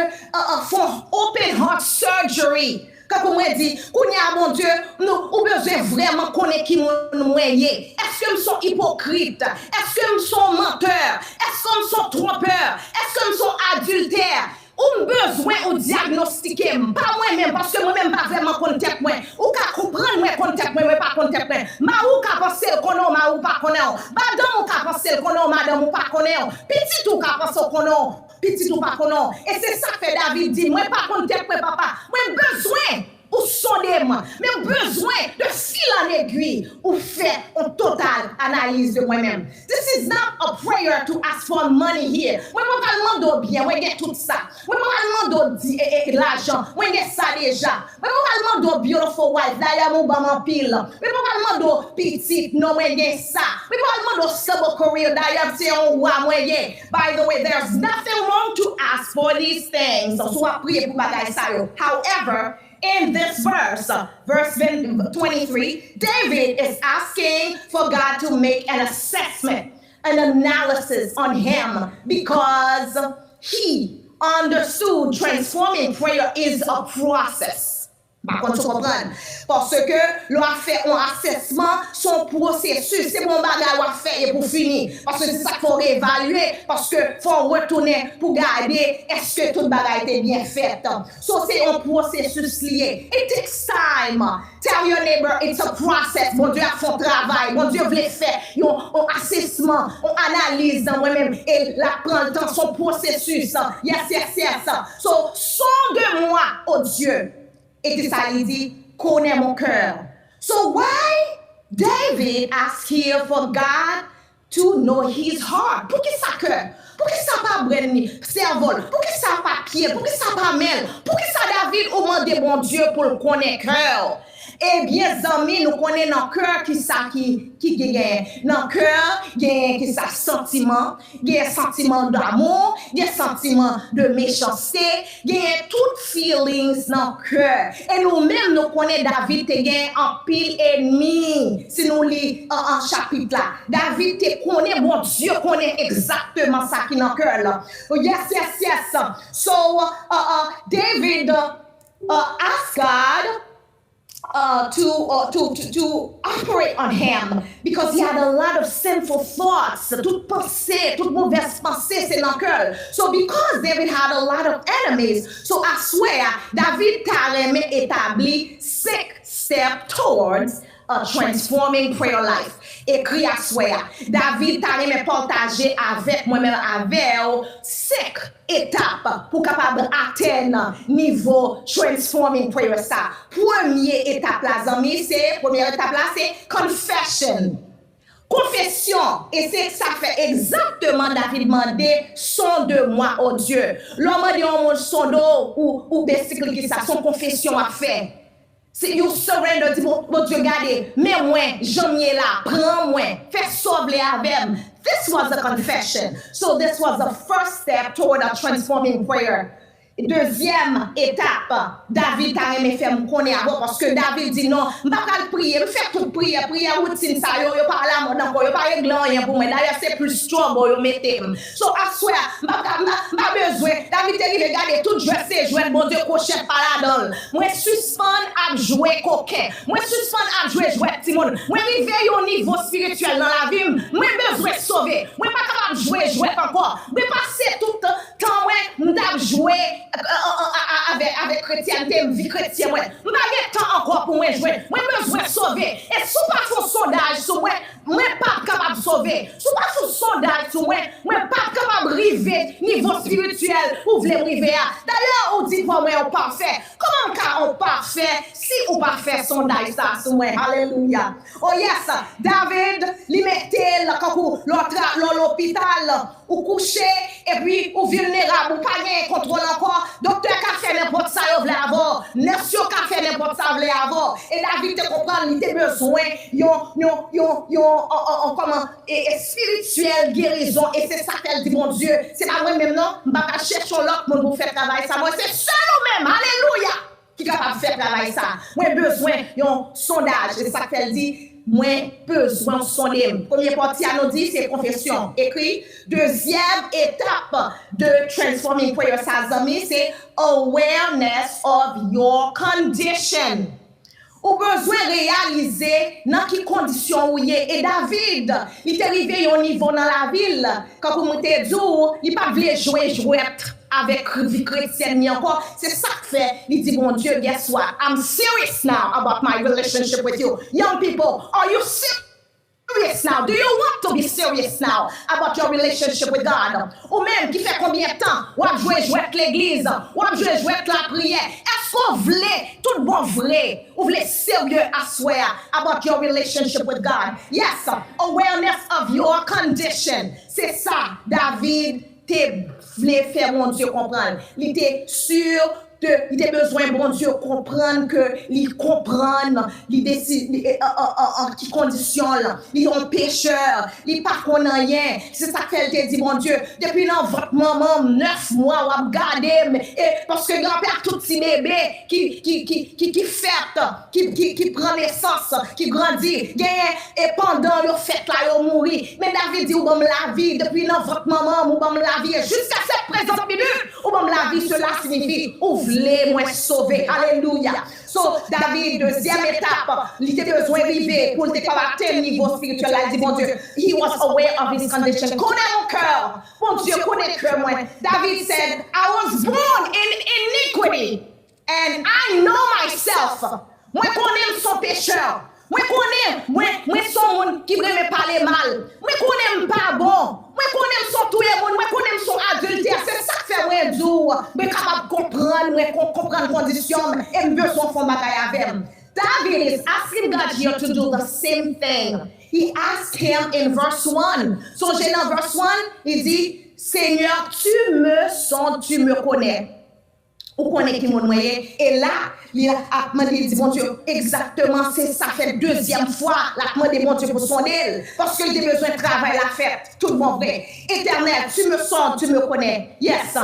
faire open heart surgery. Quand on dit, qu'on y a, mon Dieu, nous avons besoin vraiment connaître qui nous est. Est-ce que nous sommes hypocrites? Est-ce que nous sommes menteurs? Est-ce que nous sommes trompeurs? Est-ce que nous sommes adultères? Ou besoin de diagnostiquer, pas moi-même, parce que moi-même pas vraiment contact moi. Ou ka comprendre moi contact moi, pas contact moi. Ma ou ka penser qu'on ma ou pas connaît. Madame ou ka penser qu'on madame ou pas connaît. Petit ou ka penser qu'on petit ou pas connaît. Et c'est ça que David dit, moi pas contact moi papa. Moi besoin ou sonder moi, mais besoin de fil en aiguille ou faire une totale analyse de moi-même. This is not a prayer to ask for money here. Moi pas demander bien, moi get tout ça. Moi pas demander l'argent, moi get ça déjà. Moi pas demander beautiful wife, d'ailleurs mon ban pile. Moi pas demander petite, non moi get ça. Moi pas demander stable career, d'ailleurs c'est un roi moi get. By the way, there's nothing wrong to ask for these things. So I pray pour bagay ça yo. However, in this verse, verse 23, David is asking for God to make an assessment, an analysis on him because he understood transforming prayer is a process. Par contre, tu comprends? Parce que l'on a fait un assessment, son processus, c'est mon bagage à faire et pour finir. Parce que c'est ça qu'il faut réévaluer, parce qu'il faut retourner pour garder est-ce que tout bagage était bien fait. So, c'est un processus lié. It takes time. Tell your neighbor, it's a process. Mon Dieu a fait un travail. Mon Dieu voulait faire un assessment, une analyse dans moi-même. Et la prend le temps, son processus. Yes. So, son de moi, oh Dieu. Et ça, il dit, connais mon cœur. So why David asked here for God to know his heart? Pour qui ça cœur? Pour qui ça pas brenne cerveau? Pour qui ça pas pied? Pour qui ça pas mêle? Pour qui ça David au demande bon Dieu pour le connaître cœur? Eh bien, amis, nous connaissons dans le cœur qui gagne. Dans le cœur, il y a un sentiment, il y a un sentiment d'amour, il y a un sentiment de méchanceté, il y a toutes feelings dans le cœur. Et nous-mêmes, nous connaissons David qui gagne un pile ennemi. Si nous lisons un chapitre là, David te connaît, mon Dieu connaît exactement ça qui est dans le cœur là. Yes. So, David asked God to operate on him because he had a lot of sinful thoughts. Toute pensée, toute mauvaise pensée, c'est dans le cœur. So because David had a lot of enemies, so I swear, David t'a établi 6 steps towards a transforming prayer life. Écrit à swear. David t'a partagé avec moi-même avec 5 étapes pour capable atteindre niveau transforming prayer ça. Première étape là, c'est confession. Confession, et c'est ça fait exactement David demandé son de moi, oh Dieu. L'homme dit on son dos ou basically qui ça son confession à faire. C'est you surrender, dit mon Dieu, regardez, mais moi, j'en ai là, prends-moi, fais sauver avec. This was a confession. So this was the first step toward a transforming prayer. Deuxième étape, David t'a aimé faire me connaître avant parce que David dit non, je ne vais pas prier, je fais toute prière routine ça, yo pas là encore, yo pas régler rien pour moi. D'ailleurs c'est plus strong yo mettez. So I swear, m'a besoin. David te dit regarder tout jouer bon Dieu cocher par là dedans. Moi suspend à jouer coquin. Moi suspend à jouer Timon. Moi river au niveau spirituel dans la vie, moi besoin sauver. Moi pas capable jouer encore. Mais passer tout temps m'd'a jouer avec chrétienté, vie chrétienne, moi, pas temps encore pour moi jouer, moi besoin sauver. Et si pas son sondage sur moi pas capable de sauver. Si pas son sondage sur moi pas capable de river niveau spirituel ou voulez river. D'ailleurs, on dit pour moi on parfait. Comment car on parfait si on pas faire sondage ça sur moi. Alléluia. Oh yes, David, li mettait l'hôpital ou couché et puis ou vulnérable ou pas gain contrôle encore. Docteur qu'a fait n'importe ça il voulait avoir. Nurse qu'a fait n'importe ça voulait avoir. Et David te comprend, il a besoin comment spirituelle guérison et c'est ça qu'elle dit mon Dieu, c'est pas moi même non, je vais chercher l'autre monde pour faire travail ça. Moi c'est seul même. Alléluia. Qui est capable de faire travail ça. Moi besoin d'un sondage, c'est ça qu'elle dit. Moi besoin de sonder. Première partie à nous dit c'est confession. Écrit. Deuxième étape de transforming prayer ça c'est awareness of your condition. Ou besoin réaliser dans quelle condition où est. Et David, il est arrivé au niveau dans la ville quand vous m'avez dit il pas voulait jouer avec vie chrétienne encore. C'est ça que fait. Il dit mon Dieu, guess what? I'm serious now about my relationship with you. Young people, are you serious now? Do you want to be serious now about your relationship with God? Ou même qui fait combien de temps? Ou à jouer avec l'église? Ou à jouer avec la prière? Est-ce qu'on voulait tout bon vrai? Ou voulez sérieux à swear about your relationship with God? Yes, awareness of your condition. C'est ça, David te voulait faire mon Dieu comprendre. Il était sûr il a besoin bon Dieu comprendre que il comprendre il décide en qui condition là il est un pécheur il pas connaît rien c'est ça qu'elle te dit mon Dieu depuis dans votre maman 9 mois ou a garder parce que grand-père tout petit bébé qui fête qui prend naissance qui grandit et pendant le fête là il mourit mais David dit ou bon la vie depuis dans votre maman ou bon la vie jusqu'à cette présente minute ou bon la vie cela signifie voulez moi sauver. Alléluia. So So, David, deuxième étape, il était besoin d'arriver pour te atteindre niveau spirituel. Il dit, bon Dieu, he was aware of his condition. Connais mon cœur. Bon Dieu, connais le cœur, moi. David said, I was born in iniquity, and I know myself. Moi, connais son pécheur. Moi, son monde qui veut me parler mal. Moi, connais pas bon. Moi, connais son tout le monde. Moi, connais son adultère. C'est ça que fait moi dur. Mais capable de comprendre condition et me son fond bagaille avec. David is asking God here to do the same thing. He asked him in verse 1. So, dans verse 1, il dit, Seigneur, tu me sens, tu me connais. Ou connaît qui mon noyé. Et là, il a demandé, il dit, bon Dieu, exactement, c'est ça fait deuxième fois, il a demandé, bon Dieu, pour son aile. Parce qu'il a besoin de travail, la fête, tout le monde vrai. Éternel, tu me sens, tu me connais. Yes.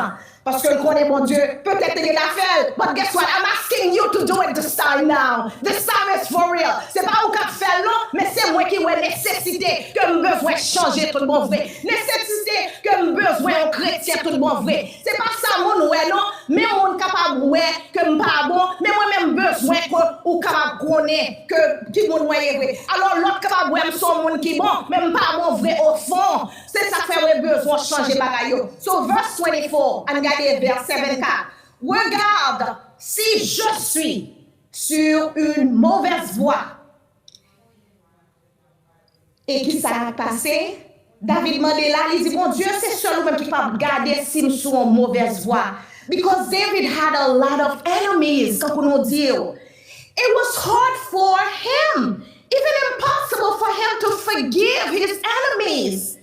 Parce que je connais mon Dieu. Peut-être qu'il a fait. But guess what? I'm asking you to do it this time now. This time is for real. C'est pas vous qui fait non, mais c'est moi qui ai nécessité que je besoin changer tout le monde vrai. Nécessité que je besoin un chrétien tout le monde vrai. C'est pas ça mon ouais non, mais mon capable ouais que je pas bon, mais moi-même besoin que ou capable connaître que qui mon ouais vrai. Alors l'autre capable ouais son monde qui bon, même pas bon vrai au fond. C'est ça fait ouais besoin changer bagaille. So verse 24 and verset 24. Regarde, si je suis sur une mauvaise voie. Et qui s'est passé? David demandait là, il dit, bon Dieu, c'est seul même qui peut garder si nous sommes en mauvaise voie. Because David had a lot of enemies, comme on dit. It was hard for him, even impossible for him to forgive his enemies.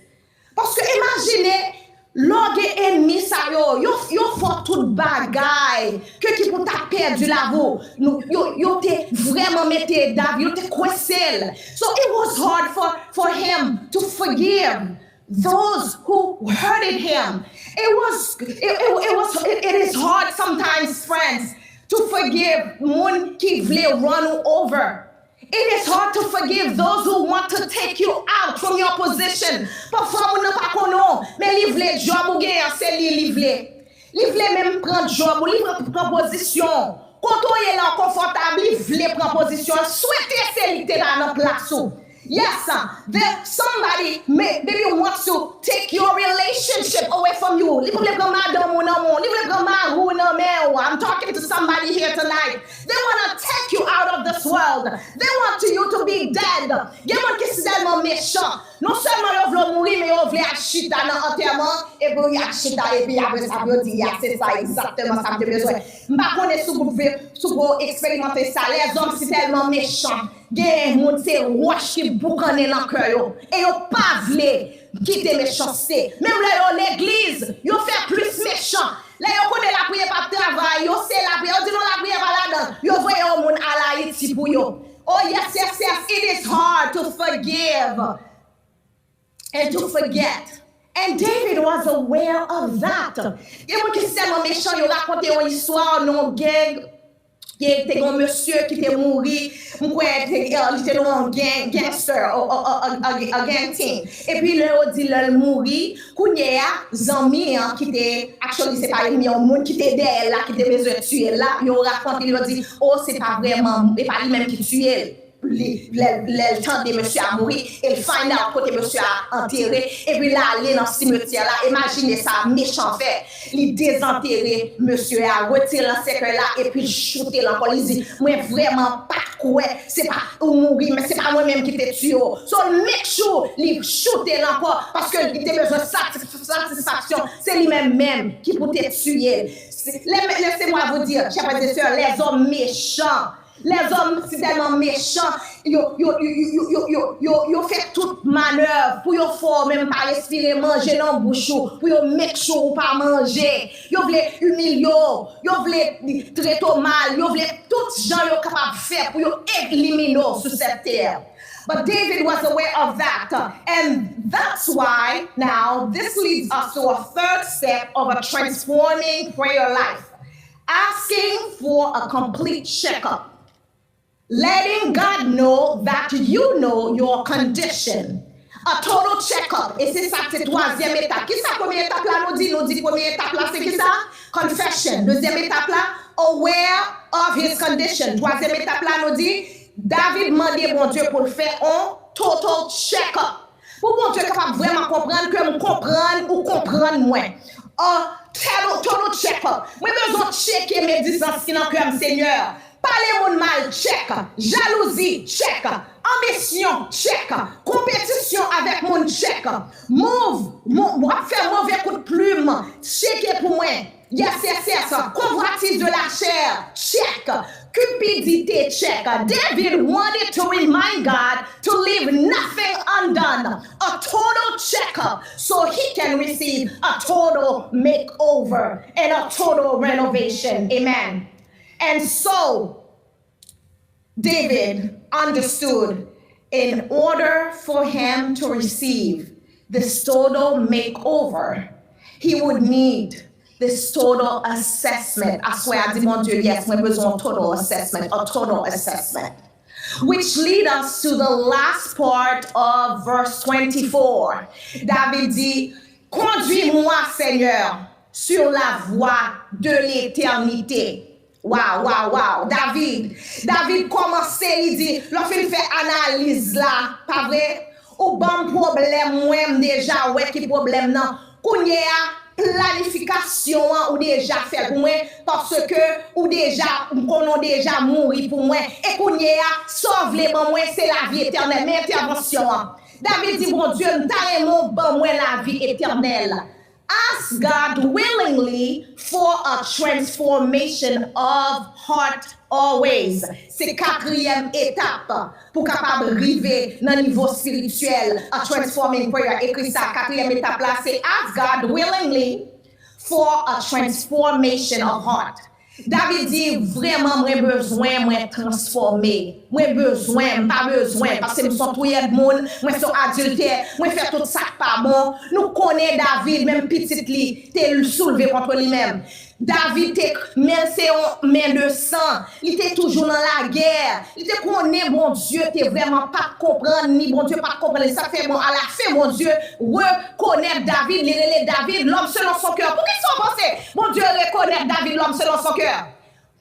Parce que imaginez, l'orgue ennemi ça yo font toute bagaille que qui pour t'a perdu la voix yo te vraiment mette David yo te coincé. So it was hard for him to forgive those who hurted him. It is hard sometimes, friends, to forgive one qui voulait run over. It is hard to forgive those who want to take you out from your position. Parfois, on n'a pas connu, mais livre job ou gain, c'est livre. Livre même prendre job ou livre prendre position. Quand on est là confortable, livre prendre position. Souhaitez c'est là dans place. Yes, somebody maybe wants to take your relationship away from you. I'm talking to somebody here tonight. They want to take you out of this world. They want you to be dead. Il y a des gens qui sont tellement méchants. Non seulement ils veulent mourir, mais ils veulent acheter dans l'enterrement. Et puis ils achètent et puis après ça, ils disent, c'est ça exactement ça que j'ai besoin. Je ne sais pas si vous expérimenter ça. Les hommes sont tellement méchants. Il y a des gens qui roche qui boucanent dans le cœur. Et ils ne pas voulu quitter méchanceté. Même là, l'église, ils fait plus méchant. Là, ils connaissent la prière par travail. Ils c'est la prière. Ils disent non, la prière pas là-dedans. Ils voient les gens à la Haïti pour eux. Oh yes. It is hard to forgive and to forget. And David was aware of that. Il y a des gens qui sont tellement méchants. Ils racontent une histoire, non gang. Il y a un monsieur qui était mort, il était un gangster, un gang team. Et puis, il a dit qu'il est mort, il y a des amis qui étaient, actually, c'est pas un monde qui était derrière, qui était besoin de tuer là. Il a raconté, il a dit, oh, c'est pas vraiment, c'est pas lui-même qui tuait. Le temps de monsieur a mourir, et find out côté monsieur a enterré, et puis là, aller dans le cimetière là, imaginez ça, méchant fait, il désenterré, monsieur a retiré le cercueil là, et puis shooté l'encore, il dit, moi vraiment pas quoi, c'est pas ou mourir, mais c'est pas moi-même qui t'ai tué. So make sure, il shooté l'encore, parce qu'il était besoin de satisfaction, c'est lui-même qui peut te tuer. Laissez-moi vous dire, chers frères et sœurs, les hommes méchants, les hommes sont tellement méchants, ils fait toute manœuvre pour qu'ils font même pas respirer, manger dans la bouche, pour qu'ils make sure ou pas manger. Ils veulent humilier, ils veulent traiter mal, ils veulent tout gens sont capables de faire pour éliminer sur cette terre. But David was aware of that. And that's why now this leads us to a third step of a transforming prayer life. Asking for a complete checkup. Letting God know that you know your condition. A total checkup. Et c'est ça, c'est troisième étape. Qui ça, première étape là, nous dit première étape là, c'est qui ça? Confession. Deuxième étape là, aware of his condition. Troisième étape là nous dit, David demandait bon Dieu pour le faire un total check-up. Pour bon Dieu capable vraiment comprendre que me comprendre ou comprendre moi. Total check-up. Moi besoin de checker mes distances qui dans cœur Seigneur. Parler mon mal, check. Jalousie, check. Ambition, check. Compétition avec mon check. Faire mauvais coup de plume, checker pour moi. Yes. Convoitise de la chair, check. Cupidité, check. David wanted to remind God to leave nothing undone. A total checkup so he can receive a total makeover and a total renovation. Amen. And so, David understood in order for him to receive this total makeover, he would need this total assessment. I swear, I dit, mon Dieu, yes, we besoin total assessment, a total assessment. Which lead us to the last part of verse 24. David dit, conduis-moi, Seigneur, sur la voie de l'éternité. Wow. David commence, il dit, lorsqu'il fait analyse là, pas vrai? Ou bon problème, moi déjà, ouais, qui problème non? Qu'on y a planification ou déjà fait pour moi parce que ou déjà qu'on a déjà mouru pour moi et qu'on y a sauve les bon moi c'est la vie éternelle, mais intervention. David dit, bon Dieu, t'as mon bon moi la vie éternelle. Ask God willingly for a transformation of heart always. C'est quatrième étape pour capable arriver dans le niveau spirituel. A transforming prayer. Écrit ça, quatrième étape là, c'est ask God willingly for a transformation of heart. David dit vraiment, moi besoin, moi transformer. Moi besoin, pas besoin, parce que nous sommes tous les monde, moi sommes adultères, moi faire tout ça pas bon. Nous connaissons David, même petit li, t'es soulevé contre lui-même. David, même c'est un main de sang, il était toujours dans la guerre. Il te connaît, mon Dieu, t'es vraiment pas comprendre, ni bon Dieu pas comprendre. Ça fait bon, à la fin, mon Dieu, reconnaître David, les David, l'homme selon son cœur. Pour qu'ils sont pensés, mon Dieu, reconnaître David, l'homme selon son cœur.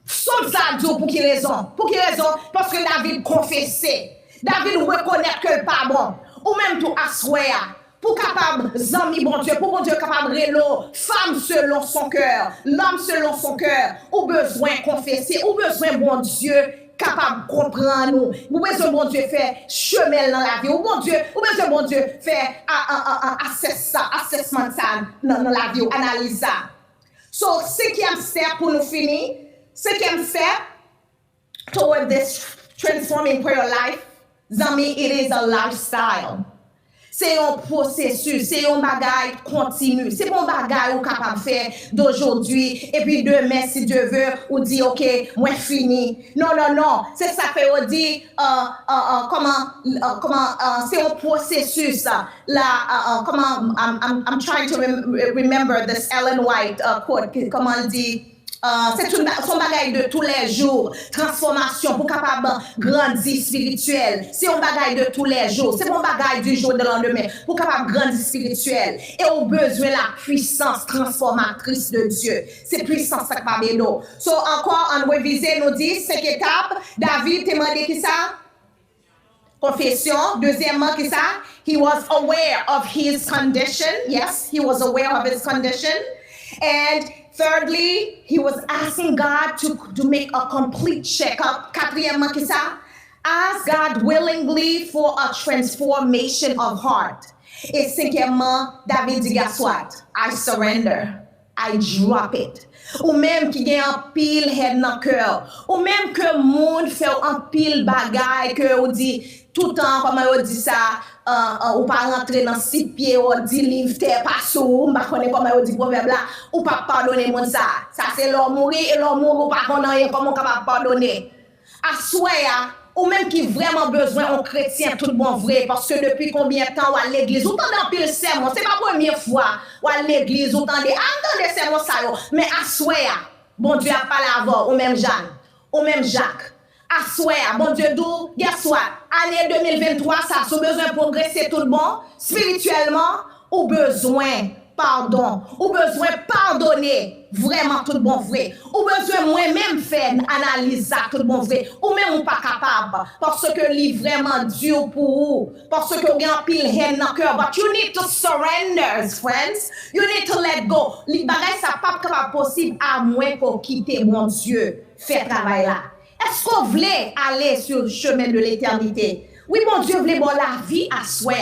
Sauf ça, Dieu, pour quelle raison? Pour quelle raison? Parce que David confessait. David reconnaît que le pas bon. Ou même tout assoya. Pour capable, zami bon Dieu, pour bon Dieu capable rélo, femme selon son cœur, l'homme selon son cœur, ou besoin confesser, ou besoin bon Dieu capable comprendre nous, ou besoin bon Dieu faire chemin dans la vie, ou bon Dieu, ou besoin bon Dieu faire assessment ça dans la vie, ou analyse ça. So, cinquième step pour nous finir, cinquième step toward this transforming prayer life, zami, it is a lifestyle. C'est un processus, c'est un bagage continu. C'est pas un bagage ou capable de faire d'aujourd'hui et puis demain si Dieu veut ou dit OK, moi fini. Non. C'est ça fait on dit comment c'est un processus là comment I'm trying to remember this Ellen White quote comment elle dit c'est son bagage de tous les jours, transformation pour capable grandir spirituel. C'est un bagage de tous les jours, c'est mon bagage du jour de lendemain pour capable grandir spirituel. Et au besoin la puissance transformatrice de Dieu. C'est puissance ça capable nous. So encore en réviser nous dit 5 étapes. David t'a demandé qui ça? Confession. Deuxièmement qui ça? He was aware of his condition. Yes, he was aware of his condition. And thirdly, he was asking God to make a complete checkup. Quatrièmement, qu'est-ce ça? Ask God willingly for a transformation of heart. Et cinquièmement, David dit, guess what? I surrender. I drop it. Ou même qui gagne un pile head dans cœur. Ou même que monde fait un pile bagaille que on dit tout le temps, comme on dit ça, ou pas rentrer dans 6 pieds, ou dit livre terre pas sous, ou pas connaître comment on dit proverbe là, ou pas pardonner mon ça. Ça c'est l'homme mourir et l'homme mourir ou pas connaître comment on capable pardonner. Assoya ou même qui vraiment besoin un chrétien tout bon vrai parce que depuis combien de temps ou à l'église ou tendez un pile sermon, c'est pas la première fois ou à l'église ou tendez sermon ça yo, mais assoya bon Dieu a parlé avant ou même Jeanne ou même Jacques. Assoya, bon Dieu d'où, guess what? Année 2023, ça, si besoin de progresser tout le bon, spirituellement, ou besoin pardon. Ou besoin pardonner vraiment tout bon vrai. Ou besoin moi-même faire une analyse ça tout bon vrai. Ou même ou pas capable parce que li vraiment dur pour vous. Parce que vous avez pile haine dans cœur. But you need to surrender, friends. You need to let go. Li bagay ça pas capable possible à moins qu'on quitte mon Dieu. Fait travail là. Est-ce qu'on voulait aller sur le chemin de l'éternité? Oui, mon Dieu voulait bon la vie à soi.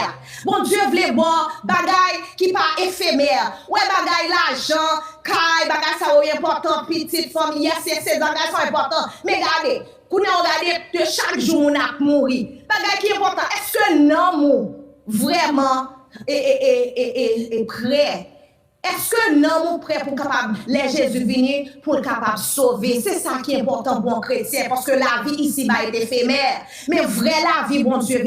Mon Dieu voulait bon bagay qui pas éphémère. Ouais, bagay l'argent, caille, bagay ça est important, petite famille, yes, ces bagages sont importants. Mais regardez, quand on regarde de chaque jour on a mourir. Bagay qui est important, est-ce que non vraiment est prêt? Est-ce que nous sommes prêts pour capable les Jésus venir pour capable sauver? C'est ça qui est important pour un chrétien parce que la vie ici est éphémère. Mais vrai la vie, bon Dieu,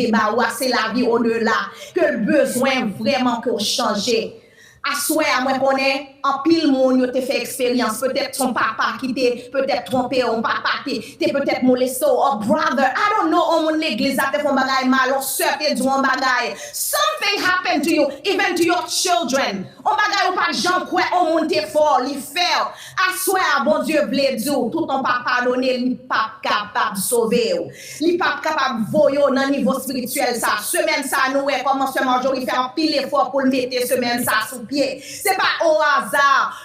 c'est la vie au-delà. Que le besoin vraiment que changer. À souhait, à moi connaît en pile monde yo te fait expérience, peut-être ton papa qui t'est peut-être trompé, ou papa t'es peut-être molesté, or brother, I don't know, on mon l'église a te fait bagay mal, on sœur te dit un bagay. Something happened to you, even to your children. On bagay ou pas Jean quoi, on monte fort, li fait. À souhait, bon Dieu blé tout ton papa donné, li pas capable sauver. Li pas capable voyer dans niveau spirituel ça. Semaine ça nous est commencement jour il fait un pile effort pour le mettre semaine ça sous pied. C'est pas au hasard.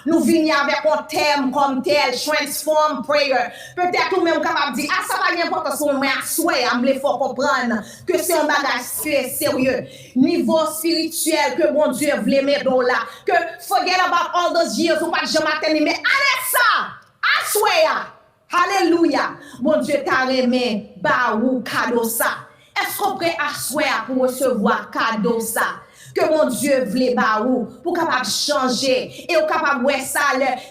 Nous venons avec un thème comme tel, transform prayer. Peut-être ou même capable de dire, ah, ça va bien important, c'est un souhait, il faut comprendre que c'est un bagage sérieux. Niveau spirituel, que bon Dieu voulait mettre là. Que forget about all those years, ou pas de jamais atteindre, mais allez ça, à souhait. Alléluia. Bon Dieu t'a remis, bah ou cadeau ça. Est-ce qu'on prêt à souhait pour recevoir cadeau ça? Que mon Dieu voulait baou pour capable changer et au capable ouais ça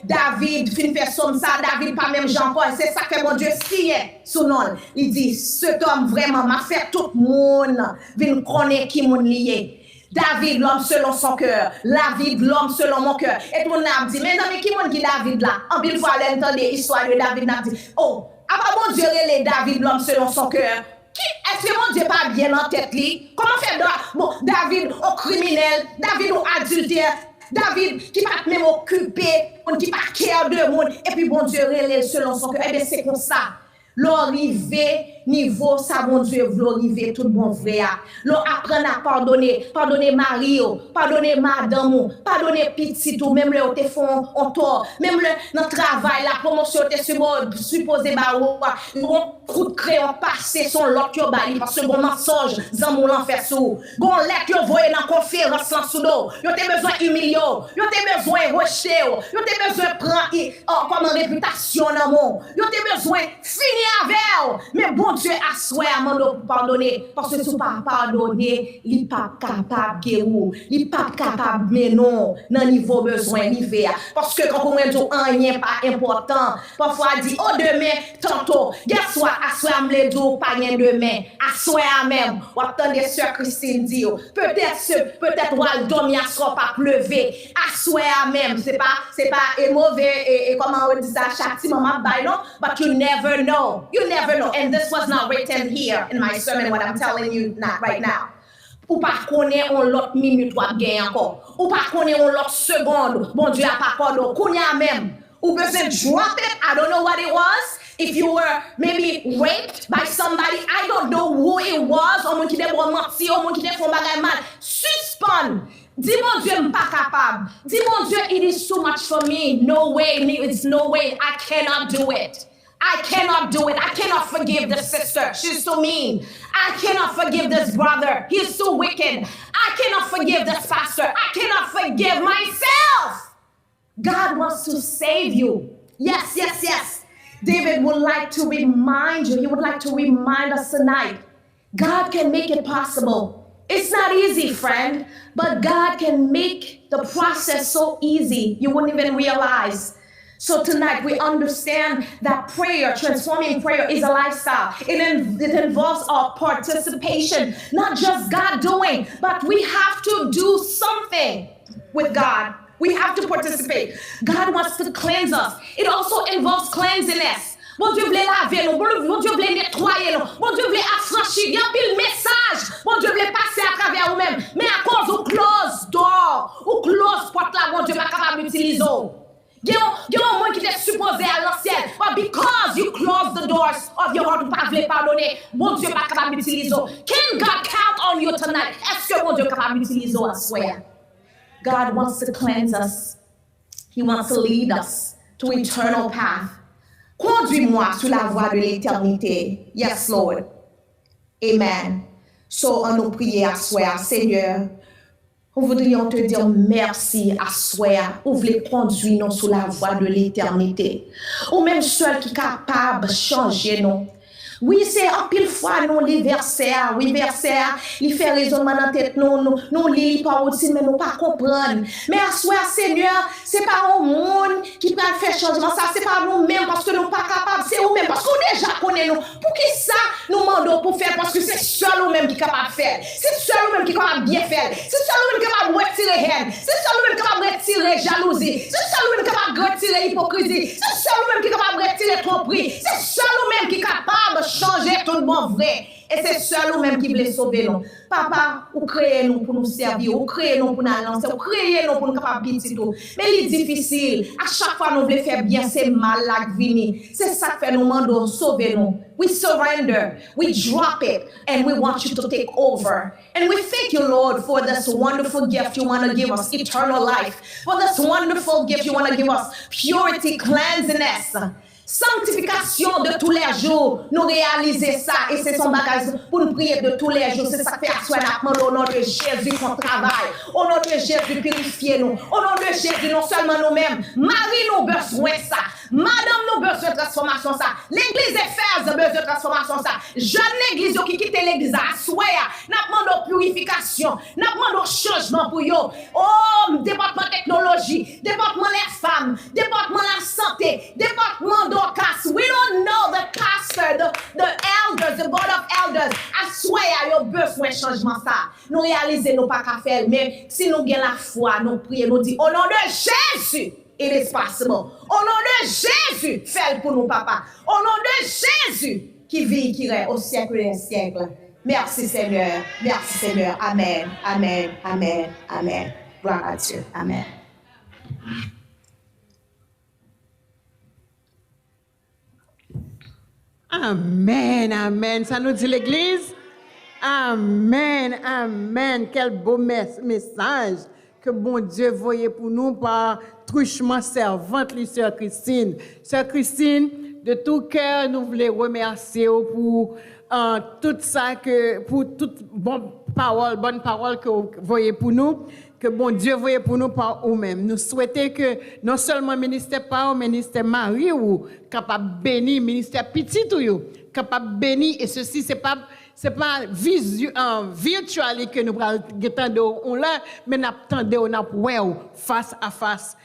David fin fait somme ça David pas même Jean-Paul c'est ça que mon Dieu signe son nom il dit cet homme vraiment m'a fait tout monde vinn connaître qui mon lié David l'homme selon son cœur David l'homme selon mon cœur et tout le monde a dit mais non mais qui mon qui David là en pile fois l'entendre l'histoire de David n'a dit oh après mon Dieu les David l'homme selon son cœur. Est-ce que mon Dieu pas bien en tête li? Comment faire bon, David au criminel, David au adultère, David qui pas même occupé, qui pas care de monde et puis bon Dieu relève selon son cœur. Eh bien c'est comme ça. L'arrivée niveau ça bon Dieu l'arrivée tout bon vrai. L'on apprend à pardonner Mario, pardonner madame, pardonner petit ou même le te font en tort, même le dans travail la promotion te supposé ba on coup de crayon passer son l'autre yo bali parce que bon mensonge zamou l'enfer sou. Gon lettre yo voyer dans conférence là sous do. Yo te besoin humilier, yo te besoin rejeter, yo te besoin prendre comme réputation dans mon. Yo te besoin finir avec. Mais bon Dieu a souhait à m'en pardonner parce que si pas pardonner, il pas capable guérir, il pas capable mais non dans niveau besoin niveau parce que quand on dit rien pas important, parfois dit oh demain tantôt, guess what à souhait me dire pas rien demain, à souhait à même. Ou attendez sœur Christine dit peut-être ou dormir à soir pas pleuver, à souhait à même, c'est pas mauvais et comment on dit ça châtiment m'a bail non, but you never know. You never know. And this was not written here in my sermon, what I'm telling you not right now. Ou pas connaître on l'autre minute ou gagner encore. Ou pas connaître on l'autre seconde. Bon Dieu a pas pardon. Kounya même. Ou besoin drop it. I don't know what it was. If you were maybe raped by somebody, I don't know who it was. Ou moun ki de bon menti, ou moun ki de fon bagay mal. Suspend. Dis mon Dieu, je pas capable. Dis mon Dieu, it is too much for me. No way. It's no way. I cannot do it. I cannot do it. I cannot forgive this sister. She's so mean. I cannot forgive this brother. He's so wicked. I cannot forgive this pastor. I cannot forgive myself. God wants to save you. Yes, yes, yes. David would like to remind you. He would like to remind us tonight. God can make it possible. It's not easy, friend, but God can make the process so easy you wouldn't even realize. So tonight we understand that prayer, transforming prayer, is a lifestyle. It involves our participation, not just God doing, but we have to do something with God. We have to participate. God wants to cleanse us. It also involves cleanliness. Bon Dieu voulait laver nous, bon Dieu voulait nettoyer nous, bon Dieu voulait affranchir, il y a un message, bon Dieu voulait passer à travers vous-même, mais à cause ou close door, ou close porte la utiliser. Il y a un monde qui est supposé à l'ancienne, but because you close the doors of your heart, vous ne pouvez pas pardonner, mon Dieu pas capable d'utiliser. Can God count on you tonight? Est-ce que mon Dieu est capable d'utiliser? I swear. God wants to cleanse us. He wants to lead us to eternal path. Conduis-moi sur la voie de l'éternité. Yes, Lord. Amen. So, on nous prier à soi, Seigneur. Nous voudrions te dire merci à soi. Ou voulez conduire nous sur la voie de l'éternité. Ou même seul qui est capable de changer nous. Oui, c'est en pile fois nous les versets, oui, versets, il fait raisonnement dans la tête, nous lit pas aussi, mais nous pas comprendre. Mais à soi, Seigneur, c'est pas au monde qui peut faire changement, ça, c'est pas nous-mêmes parce que nous pas capables, c'est nous-mêmes parce qu'on déjà connaît nous. Pour qui ça nous demandons pour faire? Parce que c'est seul nous-mêmes qui est capable de faire. C'est seul nous-mêmes qui est capable de bien faire. C'est seul nous-mêmes qui est capable de retirer haine. C'est seul nous-mêmes qui est capable de retirer jalousie. C'est seul nous-mêmes qui est capable de retirer hypocrisie. C'est seul nous-mêmes qui est capable de retirer tromperie. C'est seul nous-mêmes qui est capable de changer tout le monde vrai. Et c'est seul nous-mêmes qui voulons sauver nous. Papa, ou créez nous pour nous servir, ou créez nous pour nous lancer, ou créez nous pour nous capables de tout. Mais il est difficile. À chaque fois nous voulons faire bien, c'est mal là qui vient. C'est ça que fait nous demander sauver nous. We surrender, we drop it, and we want you to take over. And we thank you, Lord, for this wonderful gift you want to give us, eternal life. For this wonderful gift you want to give us, purity, cleanliness. Sanctification de tous les jours, nous réaliser ça et c'est son bagage pour nous prier de tous les jours. C'est ça que fait au nom de Jésus qu'on travaille. Au nom de Jésus, purifiez-nous. Au nom de Jésus, non seulement nous-mêmes, Marie nous besoin ça. Madame nous besoin de transformation ça. L'église Éphèse a besoin de transformation ça. Jeune l'église qui quitte l'église à souhait, n'a demandé purification, n'a demandé changement pour yo. Oh, département technologie, département les femmes, département la santé, département d'Ocas. We don't know the pastor, the elders, the board of elders. I swear, yo besoin de changement ça. Nous réaliser nous pas qu'à faire, mais si nous avons la foi, nous prions, nous disons au nom de Jésus. It is possible. Au nom de Jésus, fais pour nous, papa. Au nom de Jésus, qui vit, qui règne au siècle des siècles. Merci, Seigneur. Merci, Seigneur. Amen. Amen. Amen. Amen. Gloire à Dieu. Amen. Amen, amen. Ça nous dit l'Église? Amen, amen. Quel beau message que bon Dieu voyait pour nous par truchement servante, les sœur Christine. Sœur Christine, de tout cœur, nous voulons remercier pour tout ça, pour toute bonne parole que vous voyez pour nous, que bon Dieu voyait pour nous par vous-même. Nous souhaitons que non seulement le ministère par le ministère Marie ou capable bénir, ministère petit ou capable bénir, et ceci c'est pas virtuel que nous attendons là, mais nous attendons face à face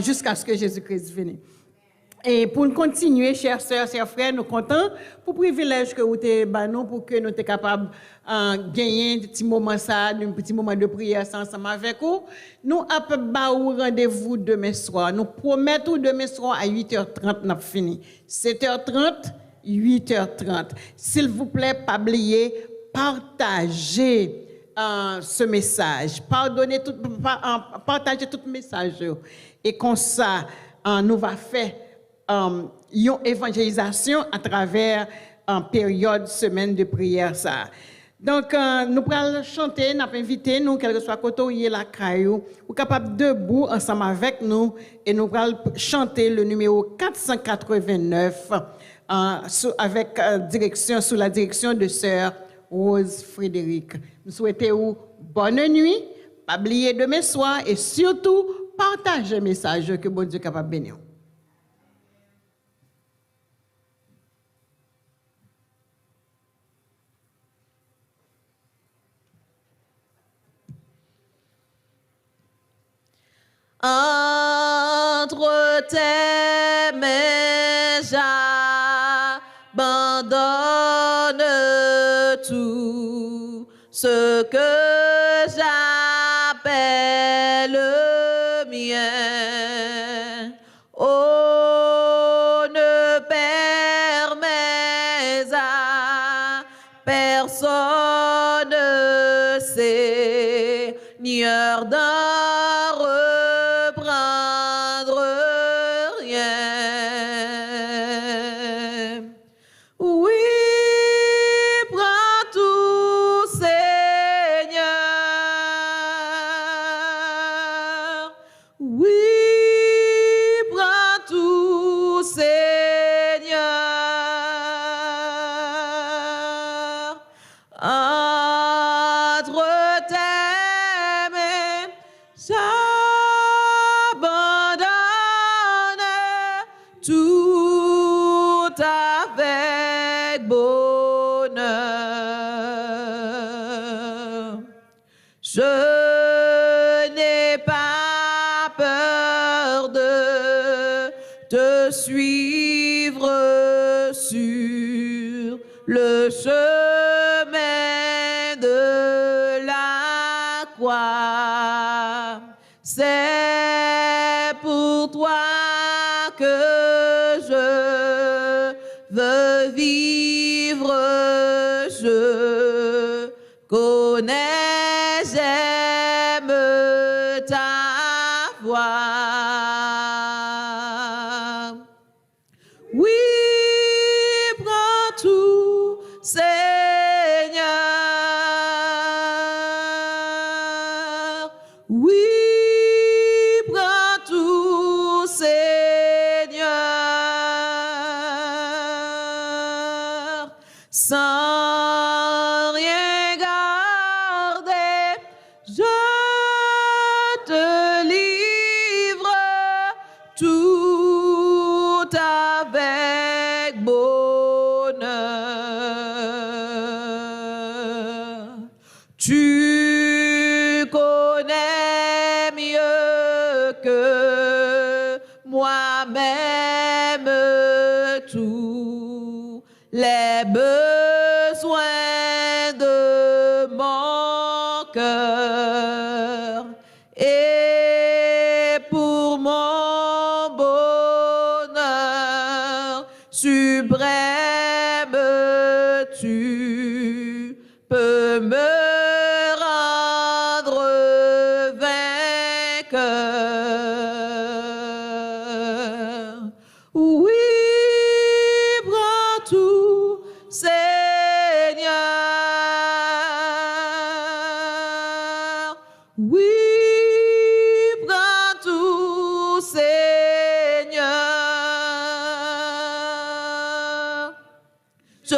jusqu'à ce que Jésus-Christ vienne. Et pour nous continuer, chers sœurs, chers frères, nous comptons pour le privilège que vous avez pour que nous soyons capables de gagner un petit moment de prière ensemble avec vous. Nous avons rendez-vous demain soir. Nous promettons demain soir à 8h30, nous avons fini. 7h30, 8h30. S'il vous plaît, pas oublier, partagez ce message. Partagez tout le message. Et comme ça, nous va faire une évangélisation à travers une période semaine de prière. Ça. Donc, nous allons chanter, nous allons inviter, nous, quel que soit côté où il y a la caillou, ou capable debout ensemble avec nous, et nous allons chanter le numéro 489 avec sous la direction de sœur Rose Frédéric. Nous souhaitons bonne nuit, pas oublier demain soir, et surtout, partagez le message que bon Dieu est capable de bénir. Entre tes mains, j'abandonne tout ce que j'appelle mien. Oh, ne permets à personne, Seigneur, d'en reprendre Oui, prends tout, Seigneur, entre tes mains, j'abandonne tout avec bonheur. Je n'ai pas peur de te suivre sur le chemin de la croix. C'est pour toi que je veux vivre. Je connais, j'aime ta voix. Oui, prends tout, Seigneur. Oui, prends tout, Seigneur. Sans rien garder, je te livre tout avec bonheur. Tu connais mieux que moi-même tous les besoins de mon cœur. Et pour mon bonheur suprême, tu peux me rendre vainqueur. Oui, prends tout, Seigneur. Oui, prends tout, Seigneur. Je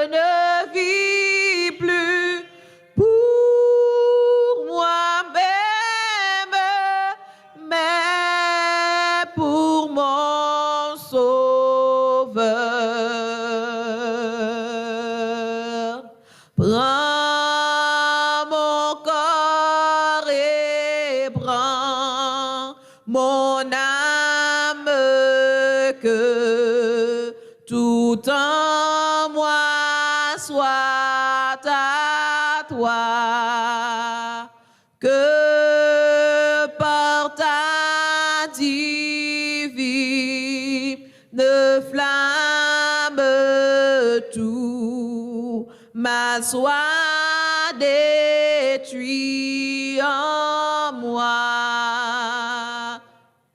ne vis plus pour moi-même, mais pour mon Sauveur. Prends mon corps et prends mon âme, que tout en moi soit à toi, que par ta divine flamme tout mal soit détruit en moi.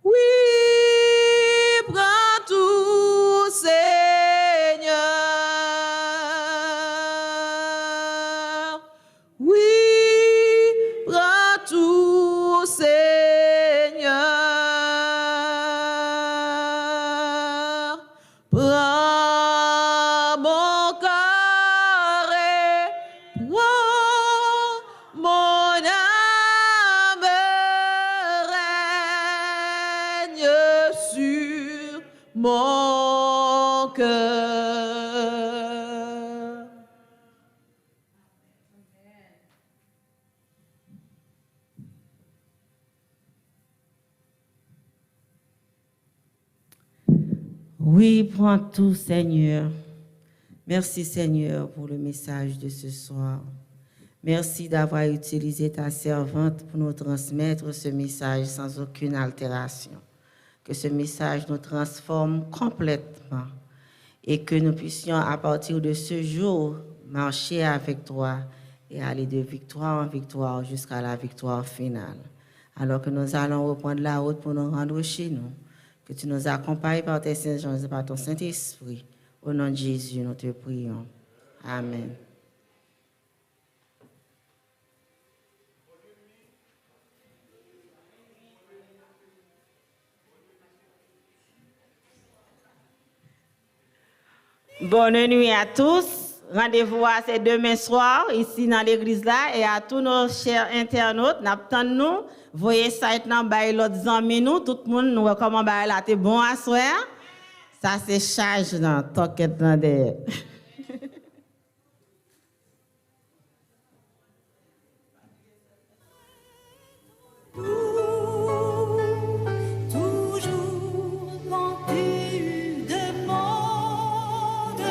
Oui, prends tout, Seigneur. Oui, prends tout, Seigneur. Prends mon corps et prends mon âme, règne sur mon cœur. Oui, prends tout, Seigneur. Merci, Seigneur, pour le message de ce soir. Merci d'avoir utilisé ta servante pour nous transmettre ce message sans aucune altération. Que ce message nous transforme complètement et que nous puissions, à partir de ce jour, marcher avec toi et aller de victoire en victoire jusqu'à la victoire finale. Alors que nous allons reprendre la route pour nous rendre chez nous, que tu nous accompagnes par tes Saint-Jean et par ton Saint-Esprit. Au nom de Jésus, nous te prions. Amen. Bonne nuit à tous. Rendez-vous à c'est demain soir ici dans l'église là et à tous nos chers internautes. N'attendons nous. Voyez ça dans bail l'autre amis nous. Tout le monde nous comment bail là t'es bon à soir. Ça c'est charge dans toquette dans derrière. Toujours quand tu demandes,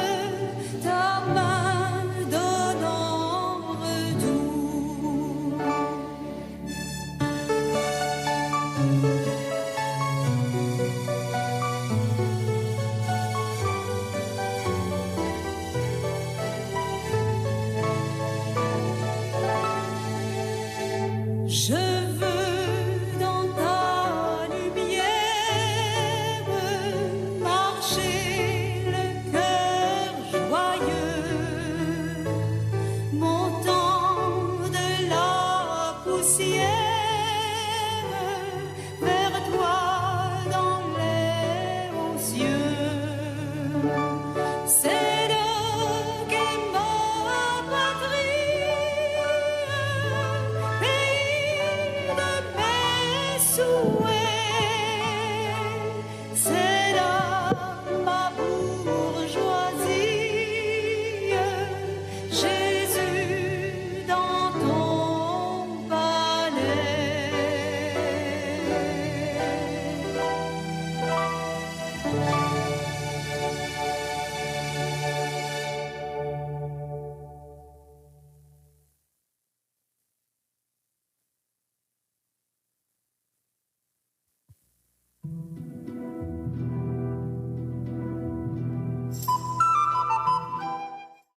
ta main donne en retour. Je veux dans ta lumière marcher le cœur joyeux, montant de la poussière.